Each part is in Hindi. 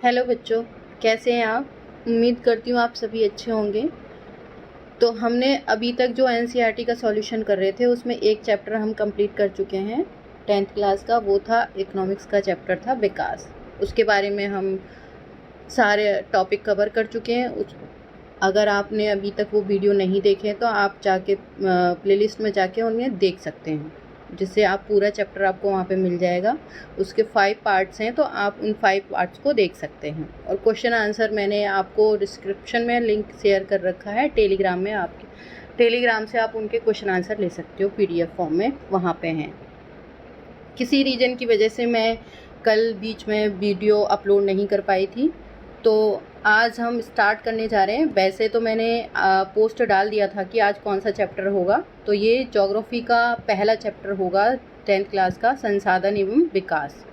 हेलो बच्चों, कैसे हैं आप। उम्मीद करती हूँ आप सभी अच्छे होंगे। तो हमने अभी तक जो एनसीईआरटी का सॉल्यूशन कर रहे थे उसमें एक चैप्टर हम कंप्लीट कर चुके हैं 10th क्लास का। वो था इकोनॉमिक्स का चैप्टर था विकास। उसके बारे में हम सारे टॉपिक कवर कर चुके हैं। अगर आपने अभी तक वो वीडियो नहीं देखे तो आप जाके प्लेलिस्ट में जाके उन्हें देख सकते हैं, जिससे आप पूरा चैप्टर आपको वहाँ पे मिल जाएगा। उसके 5 पार्ट्स हैं तो आप उन 5 पार्ट्स को देख सकते हैं। और क्वेश्चन आंसर मैंने आपको डिस्क्रिप्शन में लिंक शेयर कर रखा है टेलीग्राम में। आपके टेलीग्राम से आप उनके क्वेश्चन आंसर ले सकते हो, PDF फॉर्म में वहाँ पे हैं। किसी रीज़न की वजह से मैं कल बीच में वीडियो अपलोड नहीं कर पाई थी, तो आज हम स्टार्ट करने जा रहे हैं। वैसे तो मैंने पोस्ट डाल दिया था कि आज कौन सा चैप्टर होगा। तो ये ज्योग्राफी का पहला चैप्टर होगा 10th क्लास का, संसाधन एवं विकास।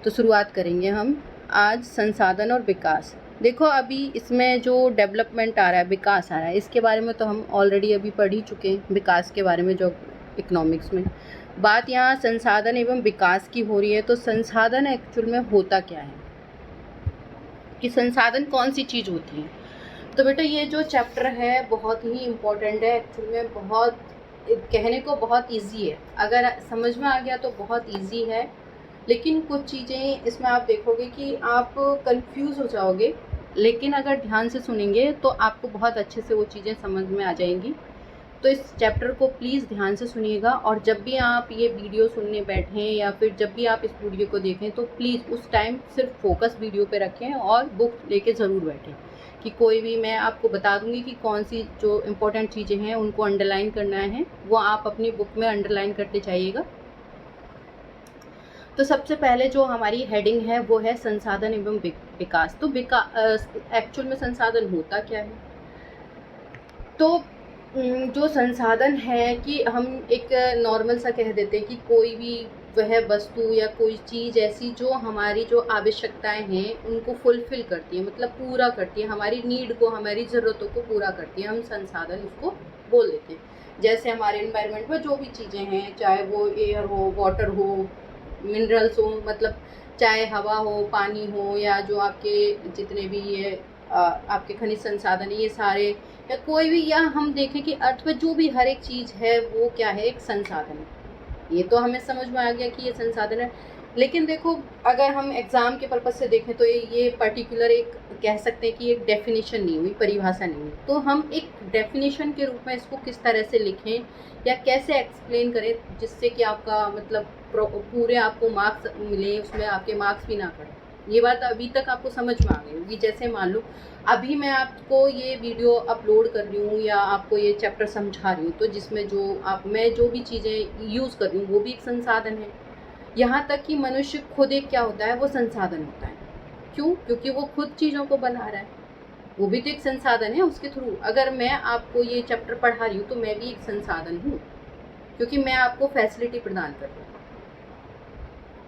तो शुरुआत करेंगे हम आज संसाधन और विकास। देखो अभी इसमें जो डेवलपमेंट आ रहा है, विकास आ रहा है, इसके बारे में तो हम ऑलरेडी अभी पढ़ ही चुके हैं विकास के बारे में। जो इकोनॉमिक्स में बात यहाँ संसाधन एवं विकास की हो रही है, तो संसाधन एक्चुअल में होता क्या है, कि संसाधन कौन सी चीज़ होती है। तो बेटा ये जो चैप्टर है बहुत ही इम्पोर्टेंट है एक्चुअल में। बहुत कहने को बहुत इजी है, अगर समझ में आ गया तो बहुत इजी है। लेकिन कुछ चीज़ें इसमें आप देखोगे कि आप कंफ्यूज हो जाओगे, लेकिन अगर ध्यान से सुनेंगे तो आपको बहुत अच्छे से वो चीज़ें समझ में आ जाएंगी। तो इस चैप्टर को प्लीज़ ध्यान से सुनिएगा। और जब भी आप ये वीडियो सुनने बैठें या फिर जब भी आप इस वीडियो को देखें तो प्लीज़ उस टाइम सिर्फ फोकस वीडियो पे रखें और बुक लेके ज़रूर बैठें। कि कोई भी मैं आपको बता दूंगी कि कौन सी जो इम्पोर्टेंट चीज़ें हैं उनको अंडरलाइन करना है, वो आप अपनी बुक में अंडरलाइन करते जाइएगा। तो सबसे पहले जो हमारी हेडिंग है वो है संसाधन एवं विकास। तो एक्चुअल में संसाधन होता क्या है। तो जो संसाधन है कि हम एक नॉर्मल सा कह देते हैं कि कोई भी वह वस्तु या कोई चीज़ ऐसी जो हमारी जो आवश्यकताएं हैं उनको फुलफिल करती है, मतलब पूरा करती है, हमारी नीड को, हमारी ज़रूरतों को पूरा करती है, हम संसाधन उसको बोल देते हैं। जैसे हमारे एनवायरनमेंट में जो भी चीज़ें हैं, चाहे वो एयर हो, वाटर हो, मिनरल्स हो, मतलब चाहे हवा हो, पानी हो, या जो आपके जितने भी ये आपके खनिज संसाधन है, ये सारे, या कोई भी, या हम देखें कि अर्थ में जो भी हर एक चीज़ है वो क्या है, एक संसाधन है। ये तो हमें समझ में आ गया कि ये संसाधन है। लेकिन देखो अगर हम एग्ज़ाम के पर्पज़ से देखें तो ये पर्टिकुलर एक कह सकते हैं कि एक डेफिनेशन नहीं हुई, परिभाषा नहीं हुई। तो हम एक डेफिनेशन के रूप में इसको किस तरह से लिखें या कैसे एक्सप्लेन करें जिससे कि आपका मतलब पूरे आपको मार्क्स मिले, उसमें आपके मार्क्स भी ना कटें। ये बात अभी तक आपको समझ में आ गई होगी। जैसे मान लो अभी मैं आपको ये वीडियो अपलोड कर रही हूँ या आपको ये चैप्टर समझा रही हूँ, तो जिसमें मैं जो भी चीज़ें यूज़ कर रही हूँ वो भी एक संसाधन है। यहाँ तक कि मनुष्य खुद एक क्या होता है, वो संसाधन होता है। क्यों? क्योंकि वो खुद चीज़ों को बना रहा है, वो भी तो एक संसाधन है उसके थ्रू। अगर मैं आपको ये चैप्टर पढ़ा रही हूँ तो मैं भी एक संसाधन हूँ, क्योंकि मैं आपको फैसिलिटी प्रदान कर रही हूँ।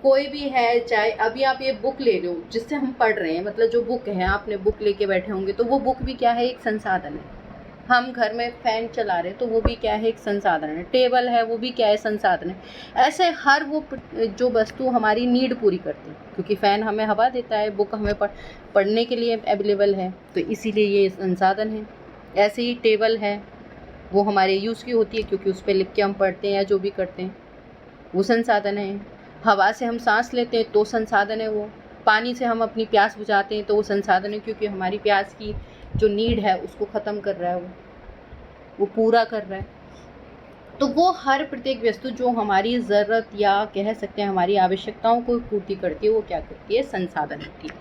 कोई भी है, चाहे अभी आप ये बुक ले लो जिससे हम पढ़ रहे हैं, मतलब जो बुक है, आपने बुक लेके बैठे होंगे तो वो बुक भी क्या है, एक संसाधन है। हम घर में फ़ैन चला रहे हैं तो वो भी क्या है, एक संसाधन है। टेबल है वो भी क्या है, संसाधन है। ऐसे हर वो जो वस्तु हमारी नीड पूरी करती है, क्योंकि फ़ैन हमें हवा देता है, बुक हमें पढ़ने के लिए अवेलेबल है, तो इसीलिए ये संसाधन है। ऐसे ही टेबल है, वो हमारे यूज़ की होती है क्योंकि उस पर लिख के हम पढ़ते हैं या जो भी करते हैं, वो संसाधन है। हवा से हम सांस लेते हैं तो संसाधन है वो। पानी से हम अपनी प्यास बुझाते हैं तो वो संसाधन है, क्योंकि हमारी प्यास की जो नीड है उसको ख़त्म कर रहा है, वो पूरा कर रहा है। तो वो हर प्रत्येक वस्तु जो हमारी ज़रूरत या कह सकते हैं हमारी आवश्यकताओं को पूर्ति करती है, वो क्या करती है, संसाधन होती है।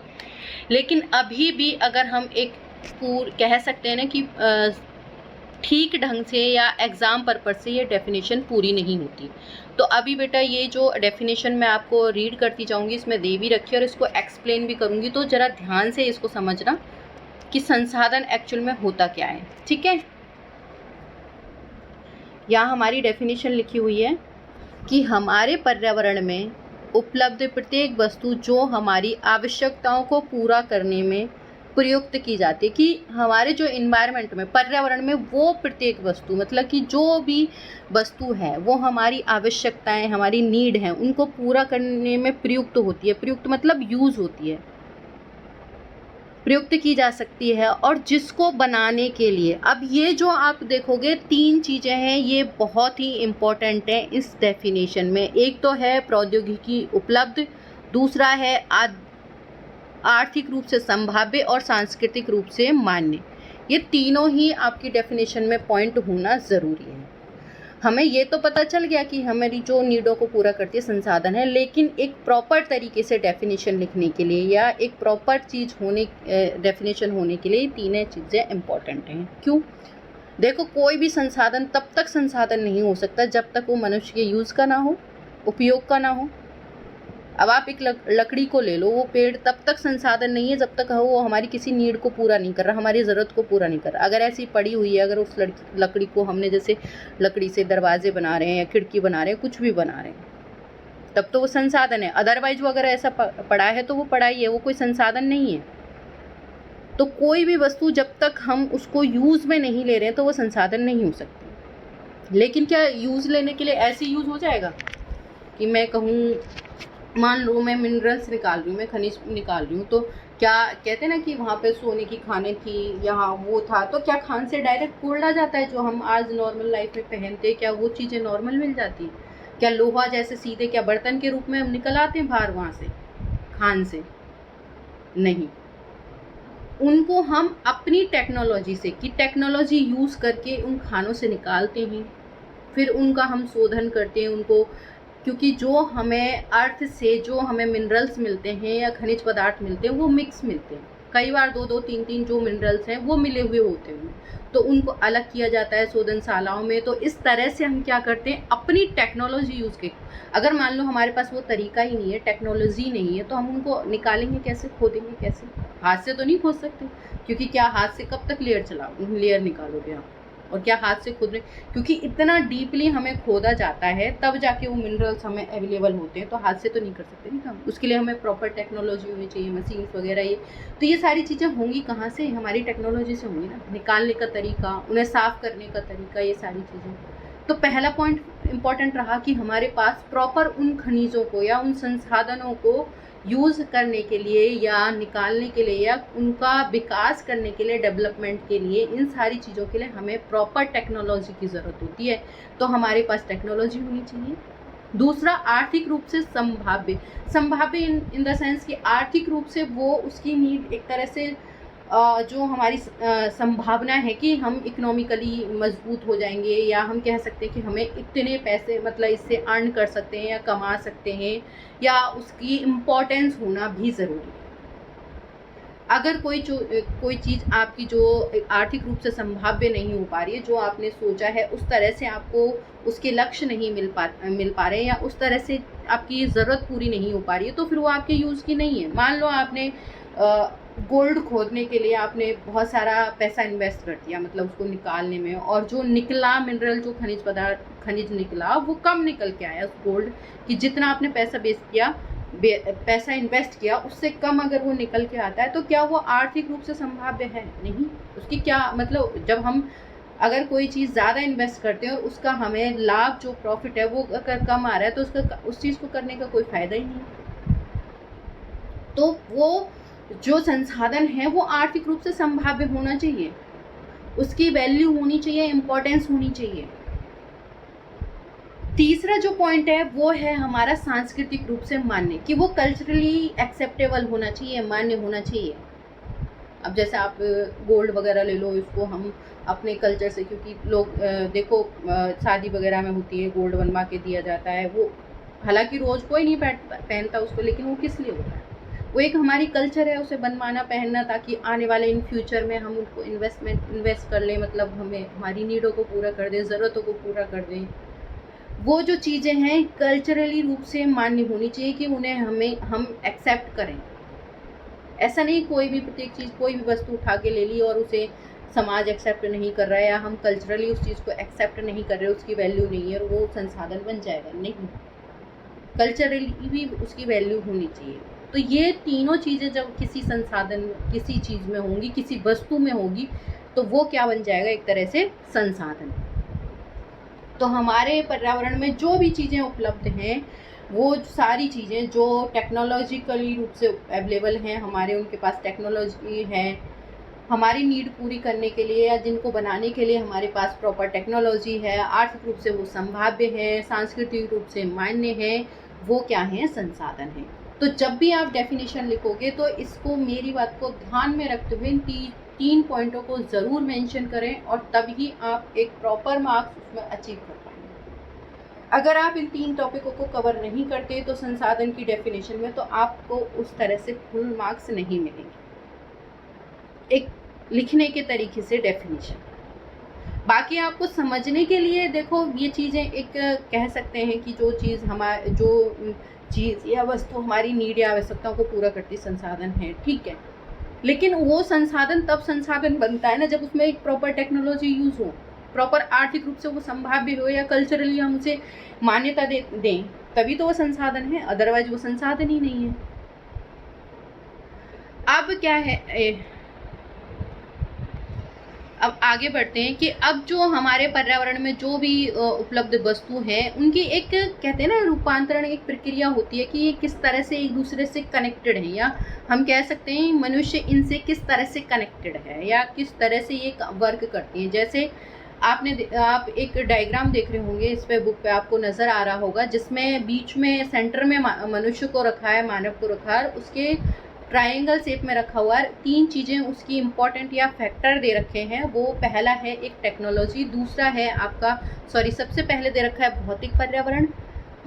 लेकिन अभी भी अगर हम एक कह सकते हैं ना कि ठीक ढंग से या एग्ज़ाम पर्पज़ से ये डेफिनेशन पूरी नहीं होती। तो अभी बेटा ये जो डेफिनेशन मैं आपको रीड करती जाऊंगी, इसमें दे भी रखी है और इसको एक्सप्लेन भी करूंगी, तो ज़रा ध्यान से इसको समझना कि संसाधन एक्चुअल में होता क्या है। ठीक है, यहाँ हमारी डेफिनेशन लिखी हुई है कि हमारे पर्यावरण में उपलब्ध प्रत्येक वस्तु जो हमारी आवश्यकताओं को पूरा करने में प्रयुक्त की जाती है, कि हमारे जो इन्वायरमेंट में, पर्यावरण में, वो प्रत्येक वस्तु, मतलब कि जो भी वस्तु है वो हमारी आवश्यकताएं, हमारी नीड हैं, उनको पूरा करने में प्रयुक्त होती है। प्रयुक्त मतलब यूज़ होती है। प्रयुक्त की जा सकती है और जिसको बनाने के लिए, अब ये जो आप देखोगे 3 चीज़ें हैं, ये बहुत ही इम्पोर्टेंट हैं इस डेफिनेशन में। एक तो है प्रौद्योगिकी उपलब्ध, दूसरा है आर्थिक रूप से संभाव्य और सांस्कृतिक रूप से मान्य। ये तीनों ही आपकी डेफिनेशन में पॉइंट होना ज़रूरी है। हमें ये तो पता चल गया कि हमारी जो नीडों को पूरा करती है संसाधन है, लेकिन एक प्रॉपर तरीके से डेफिनेशन लिखने के लिए या एक प्रॉपर चीज़ होने डेफिनेशन होने के लिए ये तीनों चीज़ें इम्पॉर्टेंट हैं। क्यों? देखो, कोई भी संसाधन तब तक संसाधन नहीं हो सकता जब तक वो मनुष्य के यूज़ का ना हो, उपयोग का ना हो। अब आप एक लकड़ी को ले लो, वो पेड़ तब तक संसाधन नहीं है जब तक वो हमारी किसी नीड को पूरा नहीं कर रहा, हमारी ज़रूरत को पूरा नहीं कर रहा। अगर ऐसी पड़ी हुई है, अगर उस लकड़ी को हमने जैसे लकड़ी से दरवाजे बना रहे हैं या खिड़की बना रहे हैं, कुछ भी बना रहे हैं, तब तो वो संसाधन है। अदरवाइज वो अगर ऐसा पड़ा है तो वो पड़ा ही है, वो कोई संसाधन नहीं है। तो कोई भी वस्तु जब तक हम उसको यूज़ में नहीं ले रहे हैं तो वो संसाधन नहीं हो सकती। लेकिन क्या यूज़ लेने के लिए ऐसे यूज़ हो जाएगा कि मैं कहूँ, मान लो मैं मिनरल्स निकाल रही हूँ, मैं खनिज निकाल रही हूँ, तो क्या कहते हैं ना कि वहाँ पे सोने की खानें थी, यहाँ वो था, तो क्या खान से डायरेक्ट गोल्ड आ जाता है जो हम आज नॉर्मल लाइफ में पहनते हैं? क्या वो चीज़ें नॉर्मल मिल जाती हैं? क्या लोहा जैसे सीधे क्या बर्तन के रूप में हम निकल आते हैं बाहर वहाँ से खान से? नहीं, उनको हम अपनी टेक्नोलॉजी से, कि टेक्नोलॉजी यूज़ करके उन खानों से निकालते हैं, फिर उनका हम शोधन करते हैं उनको, क्योंकि जो हमें अर्थ से जो हमें मिनरल्स मिलते हैं या खनिज पदार्थ मिलते हैं वो मिक्स मिलते हैं। कई बार 2-2, 3-3 जो मिनरल्स हैं वो मिले हुए होते हैं, तो उनको अलग किया जाता है शोधनशालाओं में। तो इस तरह से हम क्या करते हैं, अपनी टेक्नोलॉजी यूज़ के, अगर मान लो हमारे पास वो तरीका ही नहीं है, टेक्नोलॉजी नहीं है, तो हम उनको निकालेंगे कैसे, खोदेंगे कैसे? हाथ से तो नहीं खोद सकते, क्योंकि क्या हाथ से कब तक लेयर निकालोगे आप? और क्या हाथ से खोद रहे, क्योंकि इतना डीपली हमें खोदा जाता है तब जाके वो मिनरल्स हमें अवेलेबल होते हैं, तो हाथ से तो नहीं कर सकते नहीं काम। उसके लिए हमें प्रॉपर टेक्नोलॉजी होनी चाहिए, मशीन्स वगैरह। ये तो ये सारी चीज़ें होंगी कहाँ से? हमारी टेक्नोलॉजी से होंगी ना। निकालने का तरीका, उन्हें साफ़ करने का तरीका, ये सारी चीज़ें। तो पहला पॉइंट इम्पॉर्टेंट रहा कि हमारे पास प्रॉपर उन खनिजों को या उन संसाधनों को यूज़ करने के लिए या निकालने के लिए या उनका विकास करने के लिए, डेवलपमेंट के लिए, इन सारी चीज़ों के लिए हमें प्रॉपर टेक्नोलॉजी की ज़रूरत होती है। तो हमारे पास टेक्नोलॉजी होनी चाहिए। दूसरा, आर्थिक रूप से संभाव्य इन द सेंस कि आर्थिक रूप से वो उसकी नीड एक तरह से जो हमारी संभावना है कि हम इकोनॉमिकली मजबूत हो जाएंगे, या हम कह सकते हैं कि हमें इतने पैसे मतलब इससे अर्न कर सकते हैं या कमा सकते हैं, या उसकी इम्पोर्टेंस होना भी ज़रूरी है। अगर कोई चीज़ आपकी जो आर्थिक रूप से संभाव्य नहीं हो पा रही है, जो आपने सोचा है उस तरह से आपको उसके लक्ष्य नहीं मिल पा रहे हैं, या उस तरह से आपकी ज़रूरत पूरी नहीं हो पा रही है, तो फिर वो आपके यूज़ की नहीं है। मान लो आपने गोल्ड खोदने के लिए आपने बहुत सारा पैसा इन्वेस्ट कर दिया, मतलब उसको निकालने में, और जो निकला मिनरल, जो खनिज निकला, वो कम निकल के आया उस गोल्ड कि जितना आपने पैसा इन्वेस्ट किया उससे कम अगर वो निकल के आता है, तो क्या वो आर्थिक रूप से संभाव्य है? नहीं। उसकी क्या मतलब, जब हम अगर कोई चीज़ ज़्यादा इन्वेस्ट करते हैं और उसका हमें लाभ, जो प्रॉफिट है, वो अगर कम आ रहा है, तो उस चीज़ को करने का कोई फ़ायदा ही नहीं। तो वो जो संसाधन है वो आर्थिक रूप से संभाव्य होना चाहिए, उसकी वैल्यू होनी चाहिए, इम्पोर्टेंस होनी चाहिए। तीसरा जो पॉइंट है वो है हमारा सांस्कृतिक रूप से मान्य, कि वो कल्चरली एक्सेप्टेबल होना चाहिए, मान्य होना चाहिए। अब जैसे आप गोल्ड वगैरह ले लो, इसको हम अपने कल्चर से, क्योंकि लोग देखो शादी वगैरह में होती है, गोल्ड बनवा के दिया जाता है, वो हालांकि रोज़ कोई नहीं पहनता उसको, लेकिन वो किस लिए होता है? वो एक हमारी कल्चर है उसे बनवाना, पहनना, ताकि आने वाले इन फ्यूचर में हम उनको इन्वेस्ट कर लें, मतलब हमें हमारी नीडों को पूरा कर दें, ज़रूरतों को पूरा कर दें। वो जो चीज़ें हैं कल्चरली रूप से मान्य होनी चाहिए, कि उन्हें हम एक्सेप्ट करें। ऐसा नहीं कोई भी प्रत्येक चीज़, कोई भी वस्तु उठा के ले ली और उसे समाज एक्सेप्ट नहीं कर रहा है, या हम कल्चरली उस चीज़ को एक्सेप्ट नहीं कर रहे, उसकी वैल्यू नहीं है और वो संसाधन बन जाएगा, नहीं। कल्चरली भी उसकी वैल्यू होनी चाहिए। तो ये तीनों चीज़ें जब किसी संसाधन, किसी चीज़ में होंगी, किसी वस्तु में होगी, तो वो क्या बन जाएगा? एक तरह से संसाधन। तो हमारे पर्यावरण में जो भी चीज़ें उपलब्ध हैं वो सारी चीज़ें जो टेक्नोलॉजिकली रूप से अवेलेबल हैं हमारे, उनके पास टेक्नोलॉजी है हमारी नीड पूरी करने के लिए, या जिनको बनाने के लिए हमारे पास प्रॉपर टेक्नोलॉजी है, आर्थिक रूप से वो संभाव्य है, सांस्कृतिक रूप से मान्य है, वो क्या है? संसाधन है। तो जब भी आप डेफिनेशन लिखोगे तो इसको, मेरी बात को ध्यान में रखते हुए तीन पॉइंटों को ज़रूर मेंशन करें, और तभी आप एक प्रॉपर मार्क्स उसमें अचीव कर पाएंगे। अगर आप इन 3 टॉपिकों को कवर नहीं करते तो संसाधन की डेफिनेशन में, तो आपको उस तरह से फुल मार्क्स नहीं मिलेंगे एक लिखने के तरीके से डेफिनेशन। बाकी आपको समझने के लिए देखो, ये चीज़ें एक कह सकते हैं कि जो चीज़ या वस्तु हमारी नीड या आवश्यकताओं को पूरा करती संसाधन है, ठीक है, लेकिन वो संसाधन तब संसाधन बनता है ना जब उसमें एक प्रॉपर टेक्नोलॉजी यूज़ हो, प्रॉपर आर्थिक रूप से वो संभाव्य हो, या कल्चरली हम उसे मान्यता दें, तभी तो वो संसाधन है, अदरवाइज वो संसाधन ही नहीं है। अब क्या है, अब आगे बढ़ते हैं कि अब जो हमारे पर्यावरण में जो भी उपलब्ध वस्तु है, उनकी एक, कहते हैं ना, रूपांतरण, एक प्रक्रिया होती है कि ये किस तरह से एक दूसरे से कनेक्टेड है, या हम कह सकते हैं मनुष्य इनसे किस तरह से कनेक्टेड है, या किस तरह से ये वर्क करती हैं। जैसे आप एक डायग्राम देख रहे होंगे, इस पे बुक पे आपको नज़र आ रहा होगा, जिसमें बीच में सेंटर में मनुष्य को रखा है, मानव को रखा है, उसके ट्रायंगल शेप में रखा हुआ है। 3 चीज़ें उसकी इम्पॉर्टेंट या फैक्टर दे रखे हैं। वो पहला है एक टेक्नोलॉजी, दूसरा है सबसे पहले दे रखा है भौतिक पर्यावरण,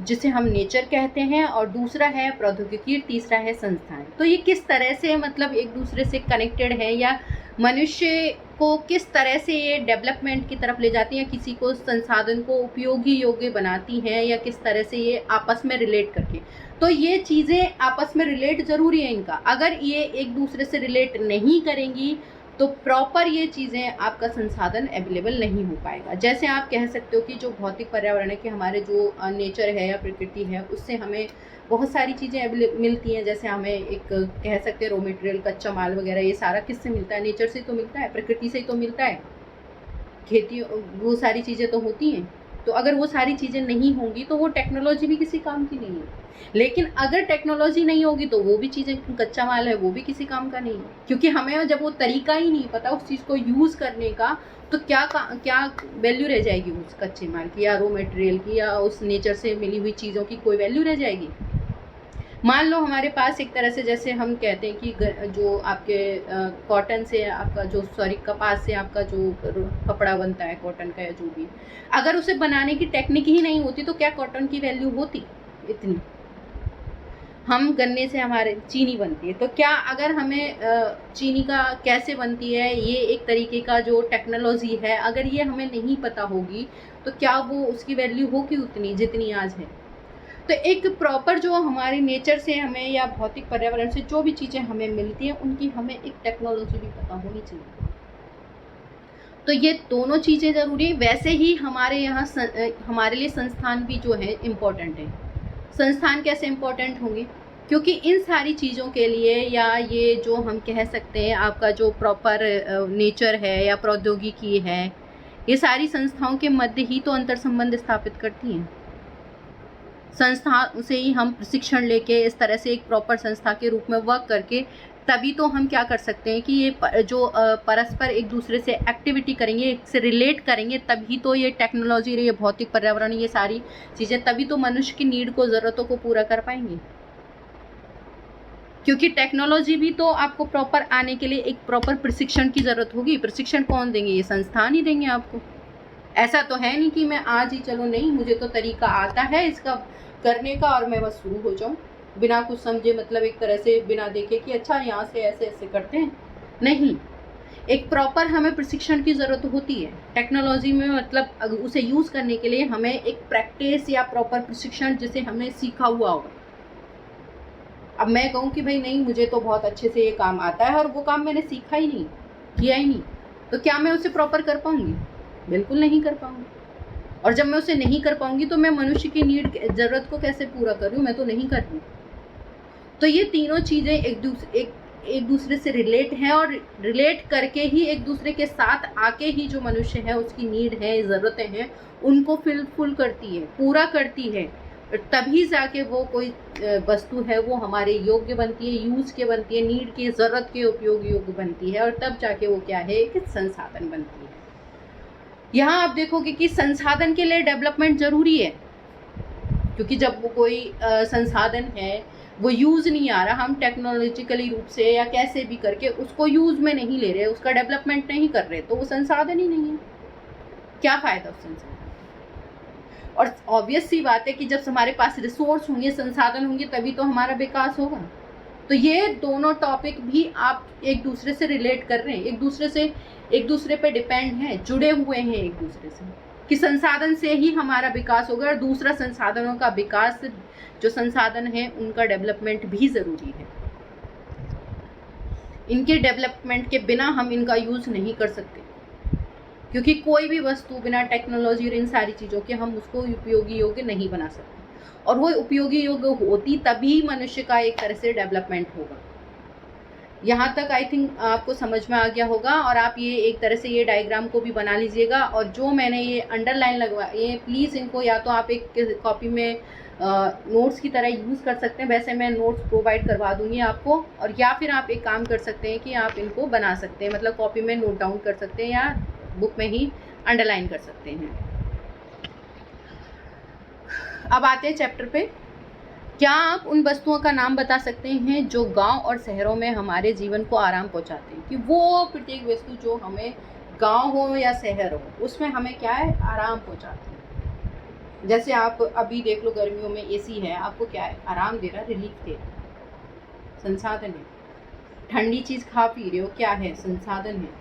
जिसे हम नेचर कहते हैं, और दूसरा है प्रौद्योगिकी, तीसरा है संस्थाएं। तो ये किस तरह से मतलब एक दूसरे से कनेक्टेड है, या मनुष्य को किस तरह से ये डेवलपमेंट की तरफ ले जाती हैं, किसी को संसाधन को उपयोगी योग्य बनाती हैं, या किस तरह से ये आपस में रिलेट करके। तो ये चीज़ें आपस में रिलेट ज़रूरी है इनका। अगर ये एक दूसरे से रिलेट नहीं करेंगी तो प्रॉपर ये चीज़ें, आपका संसाधन अवेलेबल नहीं हो पाएगा। जैसे आप कह सकते हो कि जो भौतिक पर्यावरण है, कि हमारे जो नेचर है या प्रकृति है, उससे हमें बहुत सारी चीज़ें मिलती हैं। जैसे हमें एक कह सकते हैं रॉ मटेरियल, कच्चा माल वगैरह, ये सारा किससे मिलता है? नेचर से तो मिलता है, प्रकृति से ही तो मिलता है। खेती, वो सारी चीज़ें तो होती हैं। तो अगर वो सारी चीज़ें नहीं होंगी तो वो टेक्नोलॉजी भी किसी काम की नहीं है। लेकिन अगर टेक्नोलॉजी नहीं होगी तो वो भी चीज़ें, कच्चा माल है, वो भी किसी काम का नहीं है, क्योंकि हमें जब वो तरीका ही नहीं पता उस चीज़ को यूज़ करने का, तो क्या वैल्यू रह जाएगी उस कच्चे माल की, या रॉ मटेरियल की, या उस नेचर से मिली हुई चीज़ों की कोई वैल्यू रह जाएगी? मान लो हमारे पास एक तरह से, जैसे हम कहते हैं कि जो आपके कॉटन से आपका कपास से आपका जो कपड़ा बनता है कॉटन का, या जो भी, अगर उसे बनाने की टेक्निक ही नहीं होती तो क्या कॉटन की वैल्यू होती इतनी? हम गन्ने से हमारे चीनी बनती है, तो क्या अगर हमें चीनी का कैसे बनती है, ये एक तरीके का जो टेक्नोलॉजी है, अगर ये हमें नहीं पता होगी तो क्या वो उसकी वैल्यू होगी उतनी जितनी आज है? तो एक प्रॉपर जो हमारी नेचर से हमें या भौतिक पर्यावरण से जो भी चीज़ें हमें मिलती हैं, उनकी हमें एक टेक्नोलॉजी भी पता होनी चाहिए। तो ये दोनों चीज़ें ज़रूरी है। वैसे ही हमारे यहाँ हमारे लिए संस्थान भी जो है इम्पोर्टेंट है। संस्थान कैसे इम्पोर्टेंट होंगे? क्योंकि इन सारी चीज़ों के लिए, या ये जो हम कह सकते हैं आपका जो प्रॉपर नेचर है या प्रौद्योगिकी है, ये सारी संस्थाओं के मध्य ही तो अंतर संबंध स्थापित करती हैं। संस्था से ही हम प्रशिक्षण लेके इस तरह से एक प्रॉपर संस्था के रूप में वर्क करके, तभी तो हम क्या कर सकते हैं कि ये जो परस्पर एक दूसरे से एक्टिविटी करेंगे, एक से रिलेट करेंगे, तभी तो ये टेक्नोलॉजी, ये भौतिक पर्यावरण, ये सारी चीज़ें तभी तो मनुष्य की नीड को, ज़रूरतों को पूरा कर पाएंगी। क्योंकि टेक्नोलॉजी भी तो आपको प्रॉपर आने के लिए एक प्रॉपर प्रशिक्षण की ज़रूरत होगी। प्रशिक्षण कौन देंगे? ये संस्थान ही देंगे आपको। ऐसा तो है नहीं कि मैं आज ही, चलो नहीं, मुझे तो तरीका आता है इसका करने का और मैं बस शुरू हो जाऊं बिना कुछ समझे, मतलब एक तरह से बिना देखे कि अच्छा यहाँ से ऐसे ऐसे करते हैं। नहीं, एक प्रॉपर हमें प्रशिक्षण की ज़रूरत होती है टेक्नोलॉजी में। मतलब उसे यूज़ करने के लिए हमें एक प्रैक्टिस या प्रॉपर प्रशिक्षण जिसे हमने सीखा हुआ होगा। अब मैं कहूँ कि भाई नहीं, मुझे तो बहुत अच्छे से ये काम आता है और वो काम मैंने सीखा ही नहीं, किया ही नहीं, तो क्या मैं उसे प्रॉपर कर पाऊँगी? बिल्कुल नहीं कर पाऊँगी। और जब मैं उसे नहीं कर पाऊँगी तो मैं मनुष्य की नीड, ज़रूरत को कैसे पूरा कर रही हूँ? मैं तो नहीं कर रही। तो ये तीनों चीज़ें एक दूसरे से रिलेट हैं, और रिलेट करके ही एक दूसरे के साथ आके ही जो मनुष्य है उसकी नीड है, ज़रूरतें हैं, उनको फुल करती है, पूरा करती है। तभी जाके वो कोई वस्तु है वो हमारे योग्य बनती है, यूज़ के बनती है, नीड के, ज़रूरत के उपयोग योग्य बनती है, और तब जाके वो क्या है, एक संसाधन बनती है। यहाँ आप देखोगे कि संसाधन के लिए डेवलपमेंट ज़रूरी है, क्योंकि जब वो कोई संसाधन है वो यूज़ नहीं आ रहा, हम टेक्नोलॉजिकली रूप से या कैसे भी करके उसको यूज़ में नहीं ले रहे, उसका डेवलपमेंट नहीं कर रहे, तो वो संसाधन ही नहीं है। क्या फ़ायदा उस संसाधन? और ऑब्वियस सी बात है कि जब हमारे पास रिसोर्स होंगे, संसाधन होंगे, तभी तो हमारा विकास होगा। तो ये दोनों टॉपिक भी आप एक दूसरे से रिलेट कर रहे हैं, एक दूसरे पे डिपेंड हैं, जुड़े हुए हैं एक दूसरे से, कि संसाधन से ही हमारा विकास होगा, और दूसरा संसाधनों का विकास, जो संसाधन है उनका डेवलपमेंट भी ज़रूरी है। इनके डेवलपमेंट के बिना हम इनका यूज़ नहीं कर सकते, क्योंकि कोई भी वस्तु बिना टेक्नोलॉजी और इन सारी चीज़ों के हम उसको उपयोगी योग्य नहीं बना सकते, और वो उपयोगी योग्य होती तभी मनुष्य का एक तरह से डेवलपमेंट होगा। यहाँ तक आई थिंक आपको समझ में आ गया होगा, और आप ये एक तरह से ये डायग्राम को भी बना लीजिएगा, और जो मैंने ये अंडरलाइन लगवाए प्लीज़ इनको या तो आप एक कॉपी में नोट्स की तरह यूज़ कर सकते हैं, वैसे मैं नोट्स प्रोवाइड करवा दूंगी आपको, और या फिर आप एक काम कर सकते हैं कि आप इनको बना सकते हैं, मतलब कॉपी में नोट डाउन कर सकते हैं या बुक में ही अंडरलाइन कर सकते हैं। अब आते हैं चैप्टर पे। क्या आप उन वस्तुओं का नाम बता सकते हैं जो गांव और शहरों में हमारे जीवन को आराम पहुंचाते हैं? कि वो प्रत्येक वस्तु जो हमें गांव हो या शहर हो उसमें हमें क्या है, आराम पहुंचाती है। जैसे आप अभी देख लो, गर्मियों में एसी है, आपको क्या है, आराम दे रहा, रिलीफ दे रहा, संसाधन है। ठंडी चीज़ खा पी रहे हो, क्या है, संसाधन है।